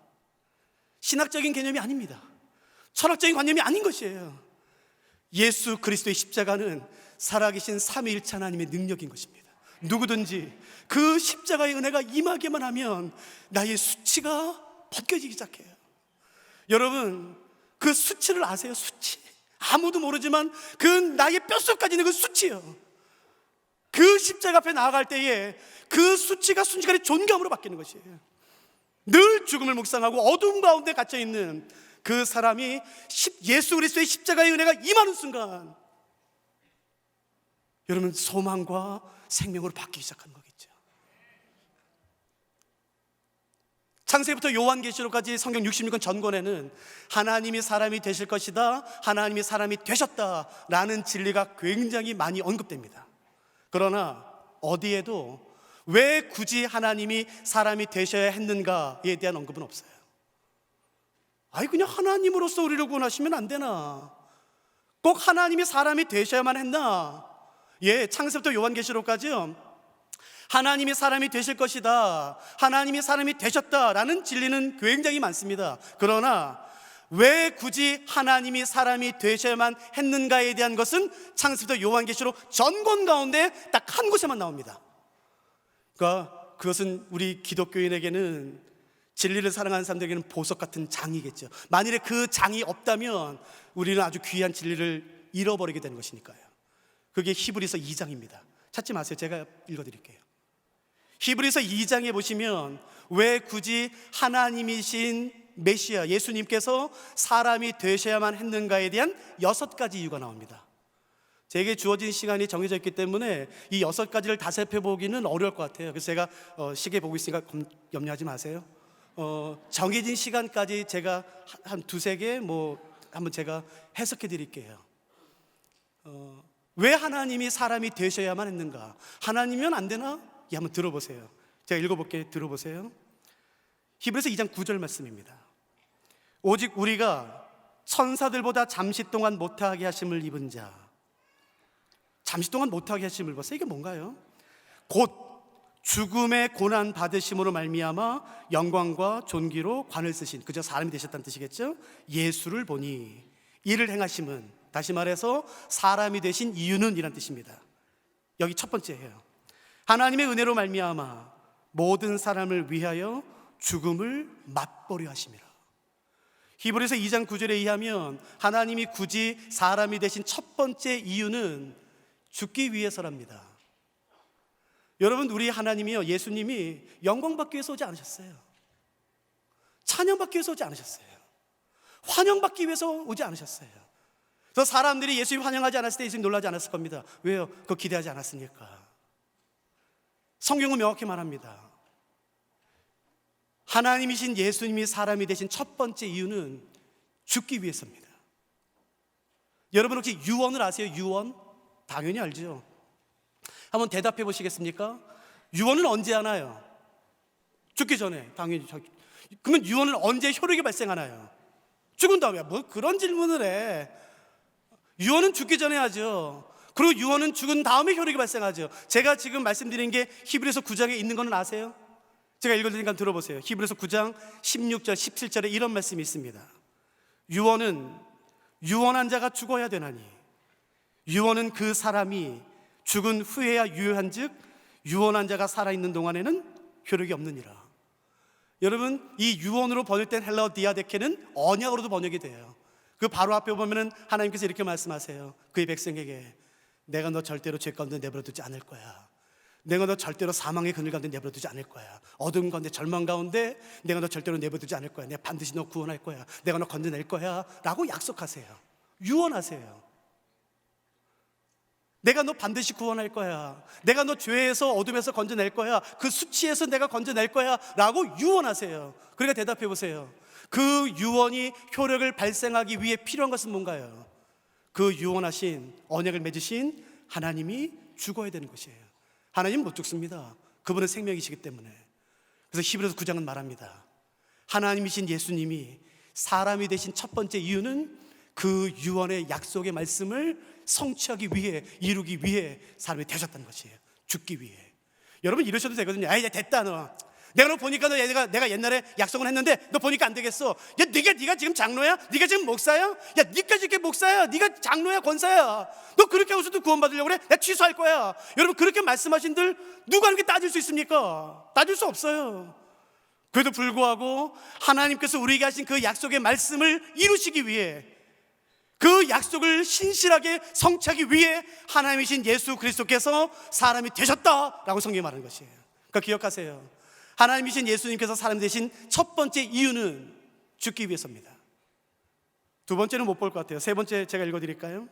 신학적인 개념이 아닙니다. 철학적인 관념이 아닌 것이에요. 예수 그리스도의 십자가는 살아계신 삼위일체 하나님의 능력인 것입니다. 누구든지 그 십자가의 은혜가 임하기만 하면 나의 수치가 벗겨지기 시작해요. 여러분, 그 수치를 아세요? 수치. 아무도 모르지만 그 나의 뼛속까지 있는 그 수치요. 그 십자가 앞에 나아갈 때에 그 수치가 순식간에 존귀함으로 바뀌는 것이에요. 늘 죽음을 묵상하고 어둠 가운데 갇혀있는 그 사람이 예수 그리스도의 십자가의 은혜가 임하는 순간 여러분, 소망과 생명으로 바뀌기 시작하는 거겠죠. 창세기부터 요한계시록까지 성경 66권 전권에는 하나님이 사람이 되실 것이다, 하나님이 사람이 되셨다라는 진리가 굉장히 많이 언급됩니다. 그러나 어디에도 왜 굳이 하나님이 사람이 되셔야 했는가에 대한 언급은 없어요. 아니, 그냥 하나님으로서 우리를 구원하시면 안 되나? 꼭 하나님이 사람이 되셔야만 했나? 예, 창세부터 요한계시록까지요, 하나님이 사람이 되실 것이다, 하나님이 사람이 되셨다라는 진리는 굉장히 많습니다. 그러나 왜 굳이 하나님이 사람이 되셔야만 했는가에 대한 것은 창세부터 요한계시록 전권 가운데 딱 한 곳에만 나옵니다. 그러니까 그것은 우리 기독교인에게는, 진리를 사랑하는 사람들에게는 보석 같은 장이겠죠. 만일에 그 장이 없다면 우리는 아주 귀한 진리를 잃어버리게 되는 것이니까요. 그게 히브리서 2장입니다. 찾지 마세요. 제가 읽어드릴게요. 히브리서 2장에 보시면 왜 굳이 하나님이신 메시아 예수님께서 사람이 되셔야만 했는가에 대한 6가지 이유가 나옵니다. 제게 주어진 시간이 정해져 있기 때문에 이 6가지를 다 살펴보기는 어려울 것 같아요. 그래서 제가 시계 보고 있으니까 염려하지 마세요. 정해진 시간까지 제가 한 두세 개 한번 제가 해석해 드릴게요. 왜 하나님이 사람이 되셔야만 했는가? 하나님이면 안 되나? 한번 들어보세요. 제가 읽어볼게요. 들어보세요. 히브리서 2장 9절 말씀입니다. 오직 우리가 천사들보다 잠시 동안 못하게 하심을 입은 자. 잠시 동안 못하게 하심을 입었어요. 이게 뭔가요? 곧 죽음의 고난 받으심으로 말미암아 영광과 존귀로 관을 쓰신, 그저 사람이 되셨다는 뜻이겠죠? 예수를 보니 이를 행하심은, 다시 말해서 사람이 되신 이유는 이란 뜻입니다. 여기 첫 번째예요. 하나님의 은혜로 말미암아 모든 사람을 위하여 죽음을 맛보려 하심이라. 히브리서 2장 9절에 의하면 하나님이 굳이 사람이 되신 첫 번째 이유는 죽기 위해서랍니다. 여러분, 우리 하나님이요, 예수님이 영광받기 위해서 오지 않으셨어요. 찬양받기 위해서 오지 않으셨어요. 환영받기 위해서 오지 않으셨어요. 그래서 사람들이 예수님 환영하지 않았을 때 예수님 놀라지 않았을 겁니다. 왜요? 그거 기대하지 않았으니까. 성경은 명확히 말합니다. 하나님이신 예수님이 사람이 되신 첫 번째 이유는 죽기 위해서입니다. 여러분 혹시 유언을 아세요? 유언? 당연히 알죠. 한번 대답해 보시겠습니까? 유언은 언제 하나요? 죽기 전에. 당연히. 그러면 유언은 언제 효력이 발생하나요? 죽은 다음에. 뭐 그런 질문을 해. 유언은 죽기 전에 하죠. 그리고 유언은 죽은 다음에 효력이 발생하죠. 제가 지금 말씀드린 게 히브리서 9장에 있는 거는 아세요? 제가 읽어드리니까 들어보세요. 히브리서 9장 16절 17절에 이런 말씀이 있습니다. 유언은 유언한 자가 죽어야 되나니 유언은 그 사람이 죽은 후에야 유효한 즉 유언한 자가 살아있는 동안에는 효력이 없느니라. 여러분, 이 유언으로 번역된 헬라어 디아데케는 언약으로도 번역이 돼요. 그 바로 앞에 보면은 하나님께서 이렇게 말씀하세요. 그의 백성에게 내가 너 절대로 죄 가운데 내버려두지 않을 거야. 내가 너 절대로 사망의 그늘 가운데 내버려두지 않을 거야. 어둠 가운데 절망 가운데 내가 너 절대로 내버려두지 않을 거야. 내가 반드시 너 구원할 거야. 내가 너 건져낼 거야 라고 약속하세요. 유언하세요. 내가 너 반드시 구원할 거야. 내가 너 죄에서 어둠에서 건져낼 거야. 그 수치에서 내가 건져낼 거야 라고 유언하세요. 그러니까 대답해 보세요. 그 유언이 효력을 발생하기 위해 필요한 것은 뭔가요? 그 유언하신 언약을 맺으신 하나님이 죽어야 되는 것이에요. 하나님은 못 죽습니다. 그분은 생명이시기 때문에. 그래서 히브리서 9장은 말합니다. 하나님이신 예수님이 사람이 되신 첫 번째 이유는 그 유언의 약속의 말씀을 성취하기 위해, 이루기 위해 사람이 되셨다는 것이에요. 죽기 위해. 여러분 이러셔도 되거든요. 아, 이제 됐다 너. 내가 너 보니까 내가 옛날에 약속을 했는데 너 보니까 안 되겠어. 야, 네가 지금 장로야? 네가 지금 목사야? 야, 네가 지금 목사야? 네가 장로야, 권사야? 너 그렇게 하고서도 구원받으려고 그래? 내가 취소할 거야. 여러분 그렇게 말씀하신들 누가 그렇게 따질 수 있습니까? 따질 수 없어요. 그래도 불구하고 하나님께서 우리에게 하신 그 약속의 말씀을 이루시기 위해, 그 약속을 신실하게 성취하기 위해 하나님이신 예수 그리스도께서 사람이 되셨다라고 성경이 말하는 것이에요. 그러니까 기억하세요. 하나님이신 예수님께서 사람 되신 첫 번째 이유는 죽기 위해서입니다. 두 번째는 못 볼 것 같아요. 세 번째 제가 읽어드릴까요?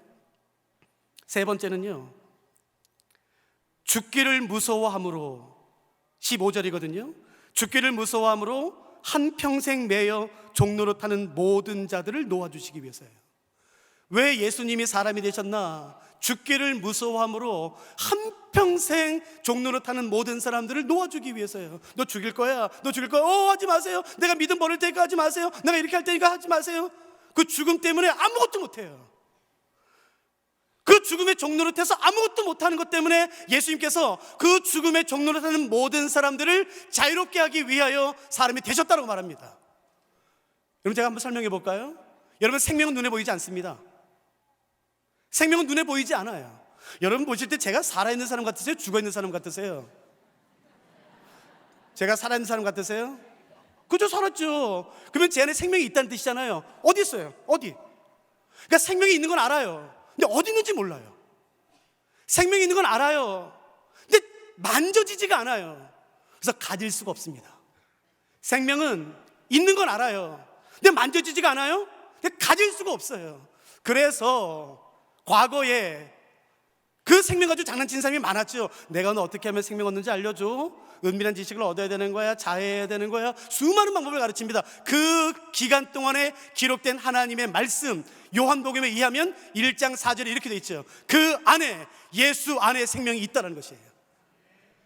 세 번째는요, 죽기를 무서워함으로, 15절이거든요. 죽기를 무서워함으로 한평생 매여 종로로 타는 모든 자들을 놓아주시기 위해서예요. 왜 예수님이 사람이 되셨나? 죽기를 무서워함으로 한평생 종로로 타는 모든 사람들을 놓아주기 위해서요. 너 죽일 거야, 너 죽일 거야. 하지 마세요. 내가 믿음 버릴 테니까 하지 마세요. 내가 이렇게 할 테니까 하지 마세요. 그 죽음 때문에 아무것도 못해요. 그 죽음의 종로로 타서 아무것도 못하는 것 때문에 예수님께서 그 죽음의 종로로 타는 모든 사람들을 자유롭게 하기 위하여 사람이 되셨다고 말합니다. 여러분 제가 한번 설명해 볼까요? 여러분 생명은 눈에 보이지 않습니다. 생명은 눈에 보이지 않아요. 여러분 보실 때 제가 살아있는 사람 같으세요? 죽어있는 사람 같으세요? 제가 살아있는 사람 같으세요? 그죠, 살았죠. 그러면 제 안에 생명이 있다는 뜻이잖아요. 어디 있어요? 어디? 그러니까 생명이 있는 건 알아요. 근데 어디 있는지 몰라요. 생명이 있는 건 알아요. 근데 만져지지가 않아요. 그래서 가질 수가 없습니다. 생명은 있는 건 알아요. 근데 만져지지가 않아요. 근데 가질 수가 없어요. 그래서 과거에 그 생명 가지고 장난치는 사람이 많았죠. 내가 너 어떻게 하면 생명 얻는지 알려줘. 은밀한 지식을 얻어야 되는 거야. 자해해야 되는 거야. 수많은 방법을 가르칩니다. 그 기간 동안에 기록된 하나님의 말씀, 요한복음에 의하면 1장 4절에 이렇게 되어 있죠. 그 안에, 예수 안에 생명이 있다는 것이에요.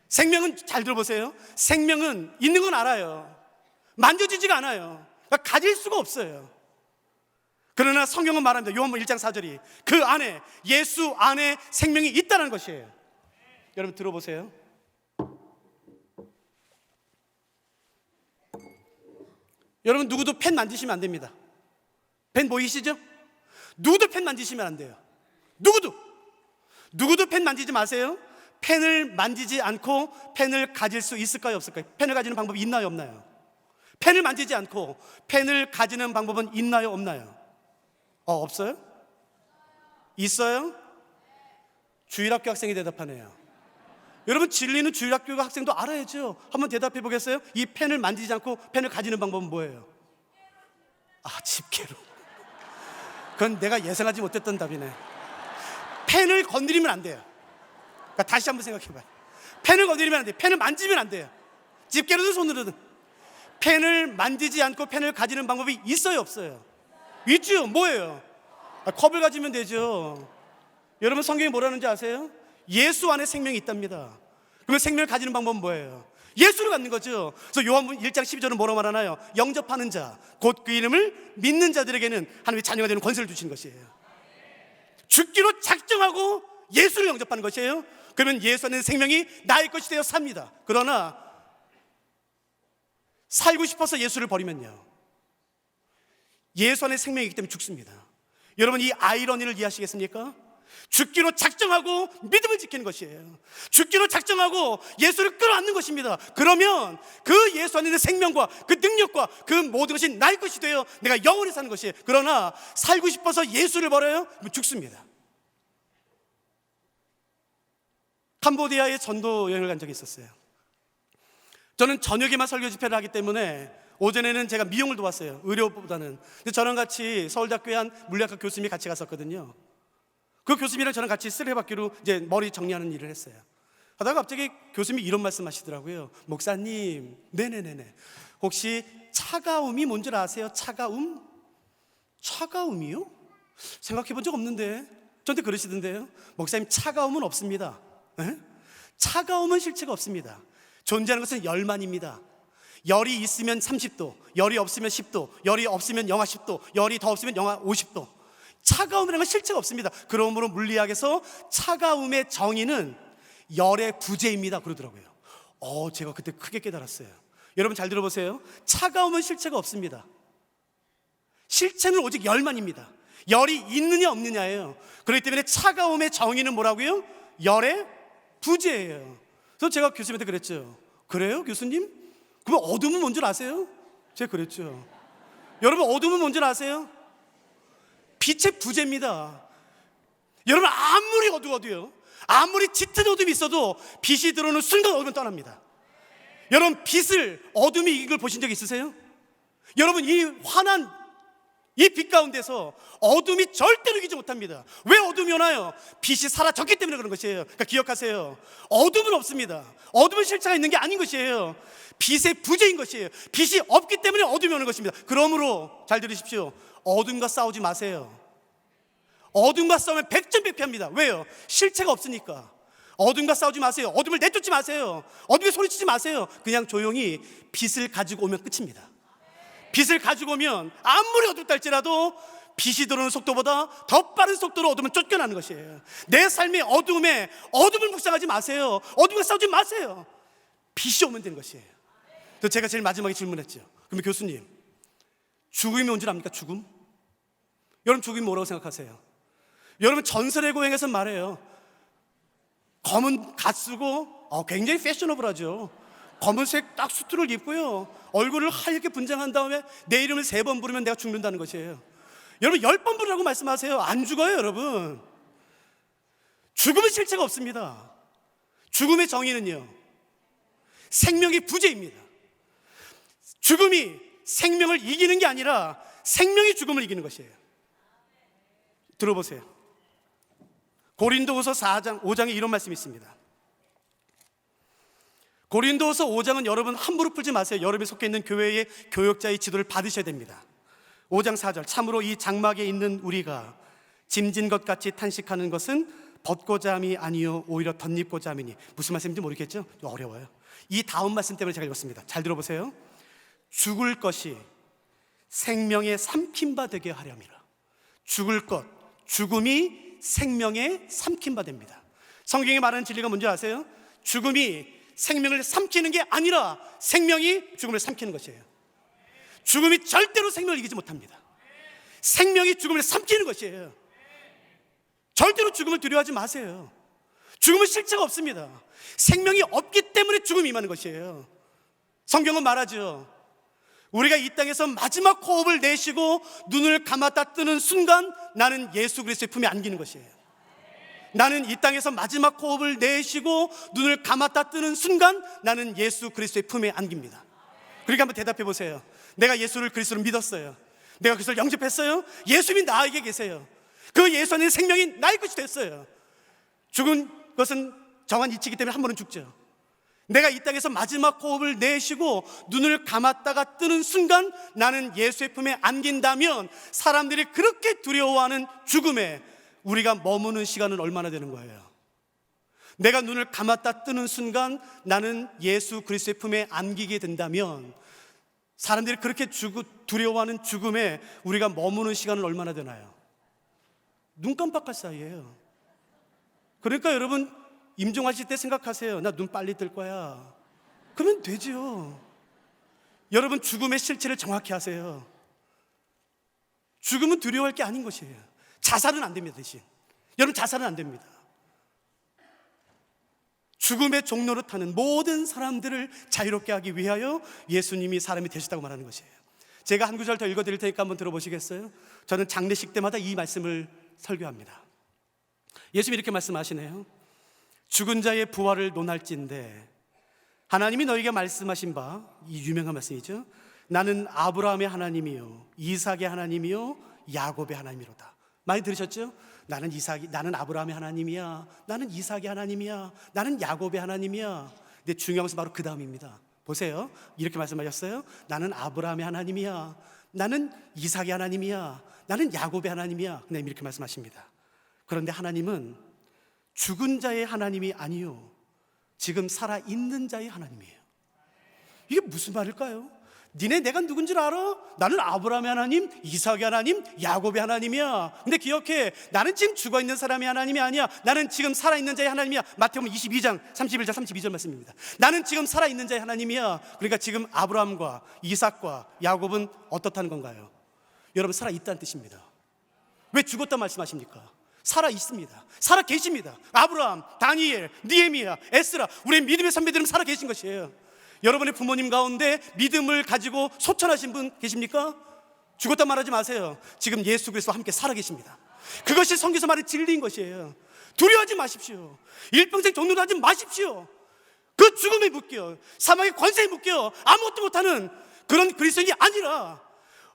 생명은, 잘 들어보세요, 생명은 있는 건 알아요. 만져지지가 않아요. 그러니까 가질 수가 없어요. 그러나 성경은 말합니다. 요한복음 1장 4절이 그 안에, 예수 안에 생명이 있다는 것이에요. 여러분 들어보세요. 여러분 누구도 펜 만지시면 안 됩니다. 펜 보이시죠? 누구도 펜 만지시면 안 돼요. 누구도 펜 만지지 마세요. 펜을 만지지 않고 펜을 가질 수 있을까요, 없을까요? 펜을 가지는 방법이 있나요, 없나요? 펜을 만지지 않고 펜을 가지는 방법은 있나요, 없나요? 없어요? 있어요? 주일학교 학생이 대답하네요. 여러분 진리는 주일학교 학생도 알아야죠. 한번 대답해 보겠어요? 이 펜을 만지지 않고 펜을 가지는 방법은 뭐예요? 집게로. 그건 내가 예상하지 못했던 답이네. 펜을 건드리면 안 돼요. 그러니까 다시 한번 생각해 봐요. 펜을 건드리면 안 돼요. 펜을 만지면 안 돼요. 집게로든 손으로든. 펜을 만지지 않고 펜을 가지는 방법이 있어요, 없어요? 있죠. 뭐예요? 컵을 가지면 되죠. 여러분 성경이 뭐라는지 아세요? 예수 안에 생명이 있답니다. 그러면 생명을 가지는 방법은 뭐예요? 예수를 갖는 거죠. 그래서 요한복음 1장 12절은 뭐라고 말하나요? 영접하는 자, 곧 그 이름을 믿는 자들에게는 하나님의 자녀가 되는 권세를 주신 것이에요. 죽기로 작정하고 예수를 영접하는 것이에요. 그러면 예수 안에 생명이 나의 것이 되어 삽니다. 그러나 살고 싶어서 예수를 버리면요, 예수 안에 생명이 있기 때문에 죽습니다. 여러분 이 아이러니를 이해하시겠습니까? 죽기로 작정하고 믿음을 지키는 것이에요. 죽기로 작정하고 예수를 끌어안는 것입니다. 그러면 그 예수 안에 있는 생명과 그 능력과 그 모든 것이 나의 것이 되어 내가 영원히 사는 것이에요. 그러나 살고 싶어서 예수를 버려요? 그럼 죽습니다. 캄보디아에 전도 여행을 간 적이 있었어요. 저는 저녁에만 설교 집회를 하기 때문에 오전에는 제가 미용을 도왔어요. 의료보다는. 근데 저랑 같이 서울대학교의 한 물리학과 교수님이 같이 갔었거든요. 그 교수님이랑 저랑 같이 쓰레받기로 이제 머리 정리하는 일을 했어요. 하다가 갑자기 교수님이 이런 말씀 하시더라고요. 목사님, 네네네네, 혹시 차가움이 뭔 줄 아세요? 차가움? 차가움이요? 생각해 본 적 없는데. 저한테 그러시던데요. 목사님, 차가움은 없습니다. 에? 차가움은 실체가 없습니다. 존재하는 것은 열만입니다. 열이 있으면 30도, 열이 없으면 10도, 열이 없으면 영하 10도, 열이 더 없으면 영하 50도. 차가움이라는 건 실체가 없습니다. 그러므로 물리학에서 차가움의 정의는 열의 부재입니다 그러더라고요. 제가 그때 크게 깨달았어요. 여러분 잘 들어보세요. 차가움은 실체가 없습니다. 실체는 오직 열만입니다. 열이 있느냐 없느냐예요. 그렇기 때문에 차가움의 정의는 뭐라고요? 열의 부재예요. 그래서 제가 교수님한테 그랬죠. 그래요 교수님? 그럼 어둠은 뭔 줄 아세요? 제가 그랬죠. 여러분 어둠은 뭔 줄 아세요? 빛의 부재입니다. 여러분 아무리 어두워도요, 아무리 짙은 어둠이 있어도 빛이 들어오는 순간 어둠은 떠납니다. 여러분 빛을, 어둠이 이걸 보신 적 있으세요? 여러분 이 환한 이 빛 가운데서 어둠이 절대로 이기지 못합니다. 왜 어둠이 오나요? 빛이 사라졌기 때문에 그런 것이에요. 그러니까 기억하세요. 어둠은 없습니다. 어둠은 실체가 있는 게 아닌 것이에요. 빛의 부재인 것이에요. 빛이 없기 때문에 어둠이 오는 것입니다. 그러므로 잘 들으십시오. 어둠과 싸우지 마세요. 어둠과 싸우면 백전백패합니다. 왜요? 실체가 없으니까. 어둠과 싸우지 마세요. 어둠을 내쫓지 마세요. 어둠에 소리치지 마세요. 그냥 조용히 빛을 가지고 오면 끝입니다. 빛을 가지고 오면 아무리 어둡다 할지라도 빛이 들어오는 속도보다 더 빠른 속도로 어둠은 쫓겨나는 것이에요. 내 삶의 어둠에 어둠을 묵상하지 마세요. 어둠과 싸우지 마세요. 빛이 오면 되는 것이에요. 그래서 제가 제일 마지막에 질문했죠. 그러면 교수님, 죽음이 온 줄 압니까? 죽음? 여러분 죽음이 뭐라고 생각하세요? 여러분 전설의 고향에서 말해요. 검은 갓 쓰고 굉장히 패셔너블하죠. 검은색 딱 수트를 입고요, 얼굴을 하얗게 분장한 다음에 내 이름을 3번 부르면 내가 죽는다는 것이에요. 여러분 10번 부르라고 말씀하세요. 안 죽어요 여러분. 죽음은 실체가 없습니다. 죽음의 정의는요, 생명의 부재입니다. 죽음이 생명을 이기는 게 아니라 생명이 죽음을 이기는 것이에요. 들어보세요. 고린도후서 5장에 이런 말씀이 있습니다. 고린도후서 5장은 여러분 함부로 풀지 마세요. 여러분이 속해 있는 교회의 교역자의 지도를 받으셔야 됩니다. 5장 4절, 참으로 이 장막에 있는 우리가 짐진 것 같이 탄식하는 것은 벗고자 함이 아니요 오히려 덧입고자 함이니. 무슨 말씀인지 모르겠죠? 어려워요. 이 다음 말씀 때문에 제가 읽었습니다. 잘 들어보세요. 죽을 것이 생명의 삼킨 바 되게 하렴이라. 죽을 것, 죽음이 생명의 삼킨 바 됩니다. 성경이 말하는 진리가 뭔지 아세요? 죽음이 생명을 삼키는 게 아니라 생명이 죽음을 삼키는 것이에요. 죽음이 절대로 생명을 이기지 못합니다. 생명이 죽음을 삼키는 것이에요. 절대로 죽음을 두려워하지 마세요. 죽음은 실체가 없습니다. 생명이 없기 때문에 죽음이 임하는 것이에요. 성경은 말하죠. 우리가 이 땅에서 마지막 호흡을 내쉬고 눈을 감았다 뜨는 순간 나는 예수 그리스도의 품에 안기는 것이에요. 나는 이 땅에서 마지막 호흡을 내쉬고 눈을 감았다 뜨는 순간 나는 예수 그리스도의 품에 안깁니다. 그러니까 한번 대답해 보세요. 내가 예수를 그리스도로 믿었어요. 내가 그리스도를 영접했어요. 예수님이 나에게 계세요. 그 예수 안에 생명이 나의 것이 됐어요. 죽은 것은 정한 이치이기 때문에 한 번은 죽죠. 내가 이 땅에서 마지막 호흡을 내쉬고 눈을 감았다가 뜨는 순간 나는 예수의 품에 안긴다면 사람들이 그렇게 두려워하는 죽음에 우리가 머무는 시간은 얼마나 되는 거예요? 내가 눈을 감았다 뜨는 순간 나는 예수 그리스도의 품에 안기게 된다면 사람들이 그렇게 두려워하는 죽음에 우리가 머무는 시간은 얼마나 되나요? 눈 깜빡할 사이에요. 그러니까 여러분 임종하실 때 생각하세요. 나 눈 빨리 뜰 거야. 그러면 되죠. 여러분 죽음의 실체를 정확히 하세요. 죽음은 두려워할 게 아닌 것이에요. 자살은 안 됩니다. 대신 여러분 자살은 안 됩니다. 죽음의 종로를 타는 모든 사람들을 자유롭게 하기 위하여 예수님이 사람이 되셨다고 말하는 것이에요. 제가 한 구절 더 읽어드릴 테니까 한번 들어보시겠어요? 저는 장례식 때마다 이 말씀을 설교합니다. 예수님이 이렇게 말씀하시네요. 죽은 자의 부활을 논할진대 하나님이 너희에게 말씀하신 바, 이 유명한 말씀이죠. 나는 아브라함의 하나님이요 이삭의 하나님이요 야곱의 하나님이로다. 많이 들으셨죠? 나는 아브라함의 하나님이야. 나는 이삭의 하나님이야. 나는 야곱의 하나님이야. 근데 중요한 것은 바로 그 다음입니다. 보세요. 이렇게 말씀하셨어요. 나는 아브라함의 하나님이야. 나는 이삭의 하나님이야. 나는 야곱의 하나님이야. 하나님 이렇게 말씀하십니다. 그런데 하나님은 죽은 자의 하나님이 아니요 지금 살아있는 자의 하나님이에요. 이게 무슨 말일까요? 니네 내가 누군지 알아? 나는 아브라함의 하나님, 이삭의 하나님, 야곱의 하나님이야. 근데 기억해, 나는 지금 죽어있는 사람의 하나님이 아니야. 나는 지금 살아있는 자의 하나님이야. 마태복음 22장 31절 32절 말씀입니다. 나는 지금 살아있는 자의 하나님이야. 그러니까 지금 아브라함과 이삭과 야곱은 어떻다는 건가요? 여러분 살아있다는 뜻입니다. 왜 죽었다 말씀하십니까? 살아있습니다. 살아계십니다. 아브라함, 다니엘, 느헤미야, 에스라, 우리의 믿음의 선배들은 살아계신 것이에요. 여러분의 부모님 가운데 믿음을 가지고 소천하신 분 계십니까? 죽었다 말하지 마세요. 지금 예수 그리스도와 함께 살아계십니다. 그것이 성경에서 말하는 진리인 것이에요. 두려워하지 마십시오. 일평생 종노하지 마십시오. 그 죽음에 묶여 사망의 권세에 묶여 아무것도 못하는 그런 그리스도인이 아니라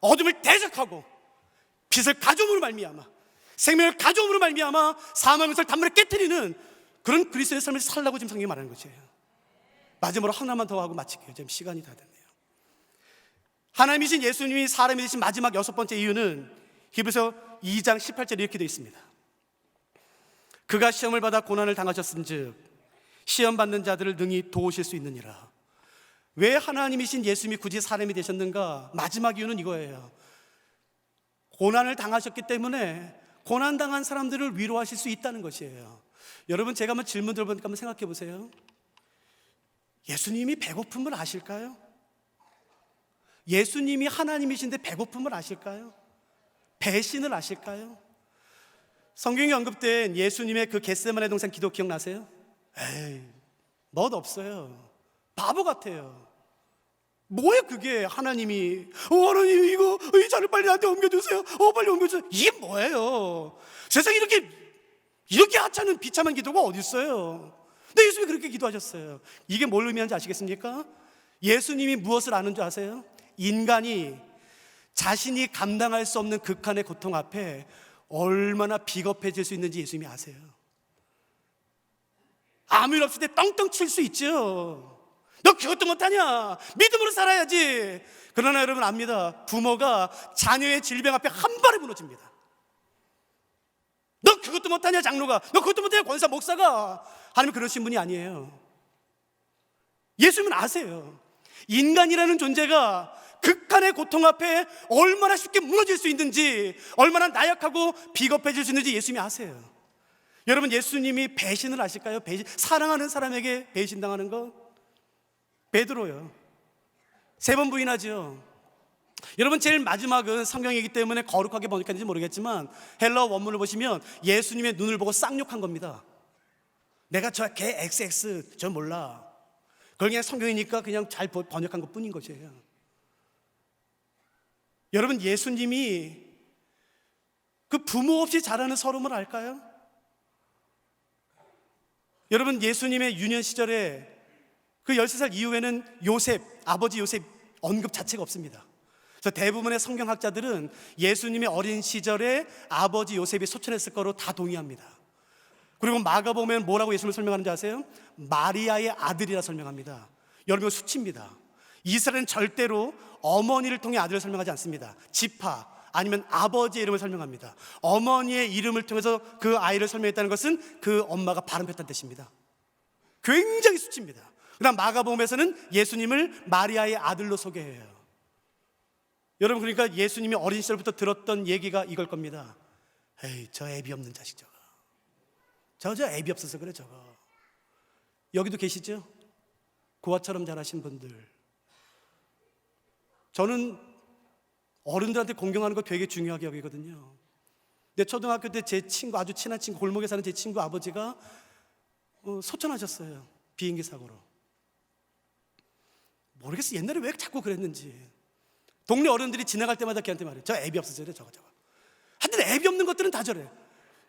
어둠을 대적하고 빛을 가져옴으로 말미암아 생명을 가져옴으로 말미암아 사망의 것을 단번에 깨트리는 그런 그리스도의 삶을 살라고 지금 성경이 말하는 것이에요. 마지막으로 하나만 더 하고 마칠게요. 지금 시간이 다 됐네요. 하나님이신 예수님이 사람이 되신 마지막 6번째 이유는 히브리서 2장 18절에 이렇게 되어 있습니다. 그가 시험을 받아 고난을 당하셨은즉 시험 받는 자들을 능히 도우실 수 있느니라. 왜 하나님이신 예수님이 굳이 사람이 되셨는가? 마지막 이유는 이거예요. 고난을 당하셨기 때문에 고난당한 사람들을 위로하실 수 있다는 것이에요. 여러분 제가 한번 질문 드려보니까 한번 생각해 보세요. 예수님이 배고픔을 아실까요? 예수님이 하나님이신데 배고픔을 아실까요? 배신을 아실까요? 성경에 언급된 예수님의 그 겟세마네 동산 기도 기억나세요? 에이, 멋 없어요. 바보 같아요. 뭐예요 그게? 하나님이 하나님 이거 이 잔을 빨리 나한테 옮겨주세요. 빨리 옮겨주세요. 이게 뭐예요? 세상에 이렇게 하찮은 비참한 기도가 어디 있어요? 근데 예수님이 그렇게 기도하셨어요. 이게 뭘 의미하는지 아시겠습니까? 예수님이 무엇을 아는 줄 아세요? 인간이 자신이 감당할 수 없는 극한의 고통 앞에 얼마나 비겁해질 수 있는지 예수님이 아세요. 아무 일 없을 때 떵떵 칠 수 있죠. 너 그것도 못하냐? 믿음으로 살아야지. 그러나 여러분 압니다. 부모가 자녀의 질병 앞에 한 발에 무너집니다. 너 그것도 못하냐 장로가? 너 그것도 못하냐 권사 목사가? 하나님 그러신 분이 아니에요. 예수님은 아세요. 인간이라는 존재가 극한의 고통 앞에 얼마나 쉽게 무너질 수 있는지, 얼마나 나약하고 비겁해질 수 있는지 예수님이 아세요. 여러분, 예수님이 배신을 아실까요? 사랑하는 사람에게 배신당하는 거? 베드로요. 3번 부인하죠. 여러분, 제일 마지막은 성경이기 때문에 거룩하게 번역했는지 모르겠지만 헬라어 원문을 보시면 예수님의 눈을 보고 쌍욕한 겁니다. 내가 저 개 XX 저 몰라. 그걸 그냥 성경이니까 그냥 잘 번역한 것 뿐인 것이에요. 여러분, 예수님이 그 부모 없이 자라는 서름을 알까요? 여러분, 예수님의 유년 시절에 그 13살 이후에는 요셉, 아버지 요셉 언급 자체가 없습니다. 그래서 대부분의 성경학자들은 예수님의 어린 시절에 아버지 요셉이 소천했을 거로 다 동의합니다. 그리고 마가복음에는 뭐라고 예수님을 설명하는지 아세요? 마리아의 아들이라 설명합니다. 여러분, 이거 수치입니다. 이스라엘은 절대로 어머니를 통해 아들을 설명하지 않습니다. 지파 아니면 아버지의 이름을 설명합니다. 어머니의 이름을 통해서 그 아이를 설명했다는 것은 그 엄마가 바람폈다는 뜻입니다. 굉장히 수치입니다. 그다음 마가복음에서는 예수님을 마리아의 아들로 소개해요. 여러분, 그러니까 예수님이 어린 시절부터 들었던 얘기가 이걸 겁니다. 에이, 저 애비 없는 자식 저거. 저 애비 없어서 그래 저거. 여기도 계시죠? 고아처럼 자라신 분들. 저는 어른들한테 공경하는 거 되게 중요하게 여기거든요. 내 초등학교 때 제 친구, 아주 친한 친구, 골목에 사는 제 친구 아버지가 소천하셨어요. 비행기 사고로. 모르겠어요. 옛날에 왜 자꾸 그랬는지. 동네 어른들이 지나갈 때마다 걔한테 말해요. 저 애비 없어서 저래 저거. 하여튼 애비 없는 것들은 다 저래.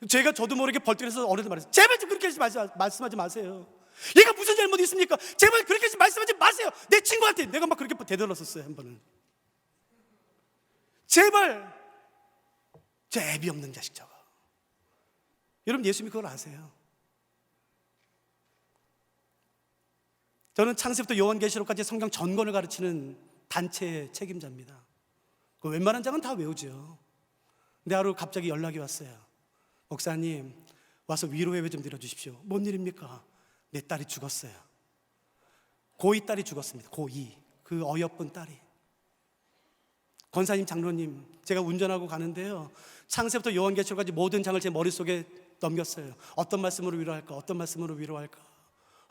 제가 저도 모르게 벌떡해서 어른들 말해서 제발 좀 그렇게 말씀하지 마세요. 얘가 무슨 잘못이 있습니까? 제발 그렇게 말씀하지 마세요. 내 친구한테 내가 막 그렇게 되돌았었어요. 한 번은. 제발 저 애비 없는 자식 저거. 여러분, 예수님이 그걸 아세요. 저는 창세부터 요한계시록까지 성경 전권을 가르치는 단체의 책임자입니다. 그 웬만한 장은 다 외우죠. 근데 하루 갑자기 연락이 왔어요. 목사님, 와서 위로 예배 좀 드려주십시오. 뭔 일입니까? 내 딸이 죽었어요. 고2 딸이 죽었습니다. 고2. 그 어여쁜 딸이. 권사님, 장로님, 제가 운전하고 가는데요, 창세부터 요한계시록까지 모든 장을 제 머릿속에 넘겼어요. 어떤 말씀으로 위로할까? 어떤 말씀으로 위로할까?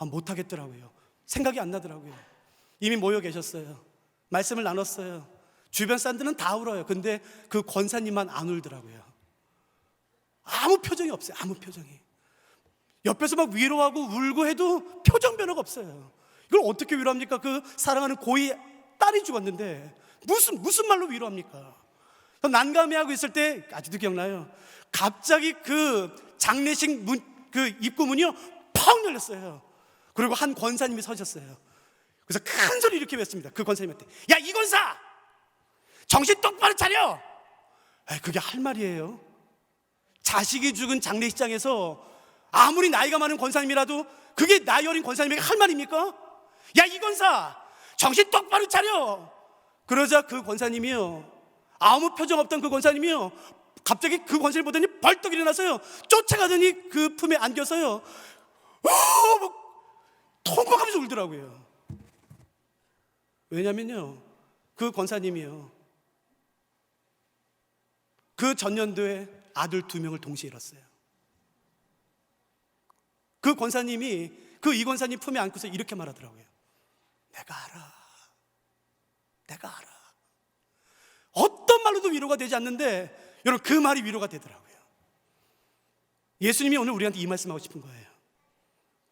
못하겠더라고요. 생각이 안 나더라고요. 이미 모여 계셨어요. 말씀을 나눴어요. 주변 사람들은 다 울어요. 근데 그 권사님만 안 울더라고요. 아무 표정이 없어요. 아무 표정이. 옆에서 막 위로하고 울고 해도 표정 변화가 없어요. 이걸 어떻게 위로합니까? 그 사랑하는 고2 딸이 죽었는데 무슨 말로 위로합니까? 난감해하고 있을 때 아직도 기억나요. 갑자기 그 장례식 그 입구문이요 펑 열렸어요. 그리고 한 권사님이 서셨어요. 그래서 큰 소리 이렇게 외쳤습니다. 그 권사님한테, 야, 이 권사 정신 똑바로 차려. 그게 할 말이에요? 자식이 죽은 장례식장에서 아무리 나이가 많은 권사님이라도 그게 나이 어린 권사님에게 할 말입니까? 야, 이 권사 정신 똑바로 차려. 그러자 그 권사님이요, 아무 표정 없던 그 권사님이요, 갑자기 그 권사님 보더니 벌떡 일어나서요, 쫓아가더니 그 품에 안겨서요, 통곡하면서 울더라고요. 왜냐면요, 그 권사님이요, 그 전년도에 아들 2명을 동시에 잃었어요. 그 권사님이 그 이 권사님 품에 안고서 이렇게 말하더라고요. 내가 알아. 어떤 말로도 위로가 되지 않는데 여러분, 그 말이 위로가 되더라고요. 예수님이 오늘 우리한테 이 말씀하고 싶은 거예요.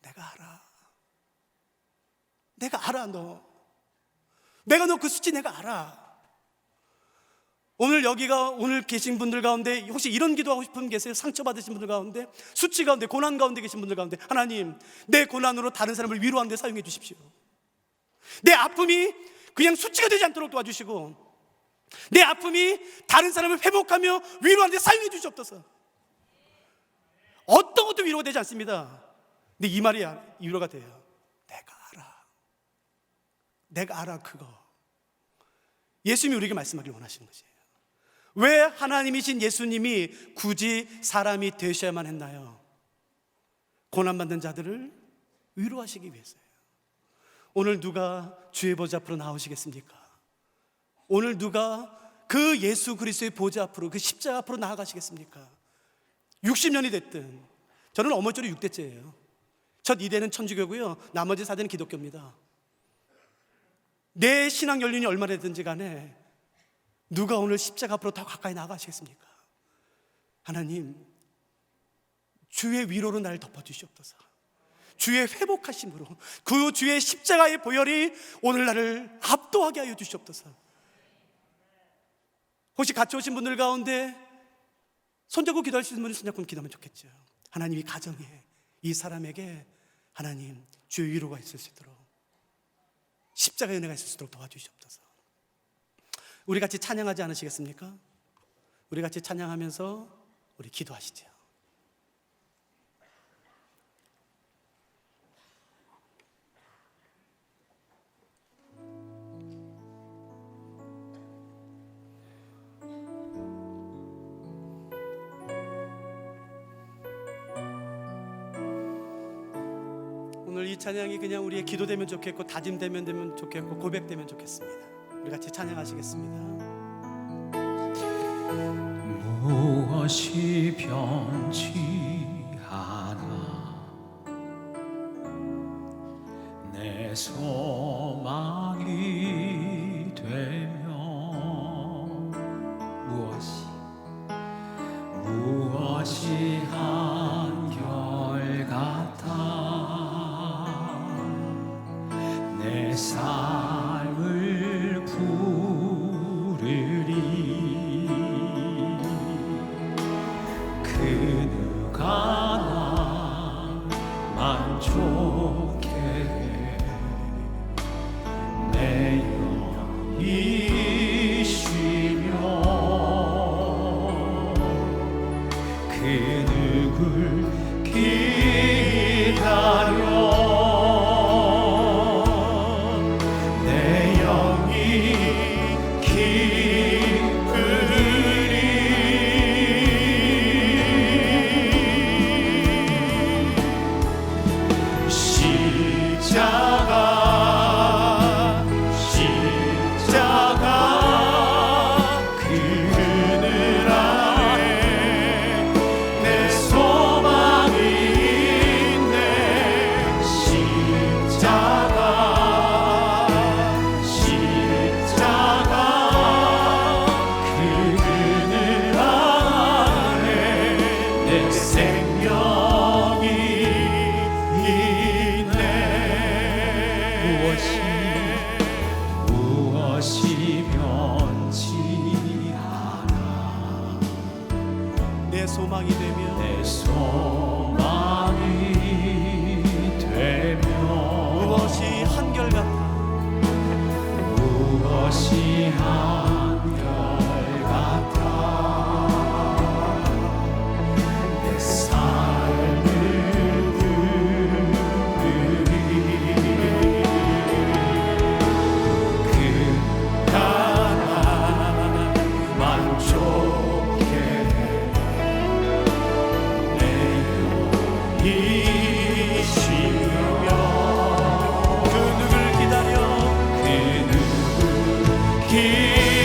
내가 알아. 내가 너 그 수치 내가 알아. 오늘 계신 분들 가운데 혹시 이런 기도하고 싶은 분 계세요? 상처받으신 분들 가운데, 수치 가운데, 고난 가운데 계신 분들 가운데, 하나님, 내 고난으로 다른 사람을 위로하는 데 사용해 주십시오. 내 아픔이 그냥 수치가 되지 않도록 도와주시고, 내 아픔이 다른 사람을 회복하며 위로하는 데 사용해 주시옵소서. 어떤 것도 위로가 되지 않습니다. 근데 이 말이 위로가 돼요. 내가 알아 그거. 예수님이 우리에게 말씀하길 원하시는 것이에요. 왜 하나님이신 예수님이 굳이 사람이 되셔야만 했나요? 고난받는 자들을 위로하시기 위해서예요. 오늘 누가 주의 보좌 앞으로 나오시겠습니까? 오늘 누가 그 예수 그리스도의 보좌 앞으로, 그 십자가 앞으로 나아가시겠습니까? 60년이 됐든, 저는 어머니쪽으로 6대째예요. 첫 2대는 천주교고요, 나머지 4대는 기독교입니다. 내 신앙 연륜이 얼마나 되든지 간에 누가 오늘 십자가 앞으로 더 가까이 나아가시겠습니까? 하나님, 주의 위로로 나를 덮어주시옵소서. 주의 회복하심으로, 그 주의 십자가의 보혈이 오늘 나를 압도하게 하여 주시옵소서. 혹시 같이 오신 분들 가운데 손잡고 기도할 수 있는 분이 손잡고 기도하면 좋겠죠. 하나님, 이 가정에, 이 사람에게 하나님 주의 위로가 있을 수 있도록, 십자가의 은혜가 있을 수 있도록 도와주시옵소서. 우리 같이 찬양하지 않으시겠습니까? 우리 같이 찬양하면서 우리 기도하시죠. 오늘 이 찬양이 그냥 우리의 기도되면 좋겠고, 다짐되면 좋겠고, 고백되면 좋겠습니다. 우리 같이 찬양하시겠습니다. 무엇이 변치 않아 내 소망이 되며, 무엇이 한결같아 내 삶을 부르리. 그 누가 나 만족해 해 내 영이 쉬며 그 누굴 기다려 내 영이 기쁘리. 십자가 그늘 아래 내 소망이 있네. 십자가 그 그늘 아래 내 생명이 있네. 무엇이 변치 않아 내 소망이 되며, 내 소망이 되며 무엇이 한결같아 무엇이 한결같아 내 삶을 부르리. 그 나라 만족해 내 영이 쉬며 그 누굴 기다려 그 누굴 기다려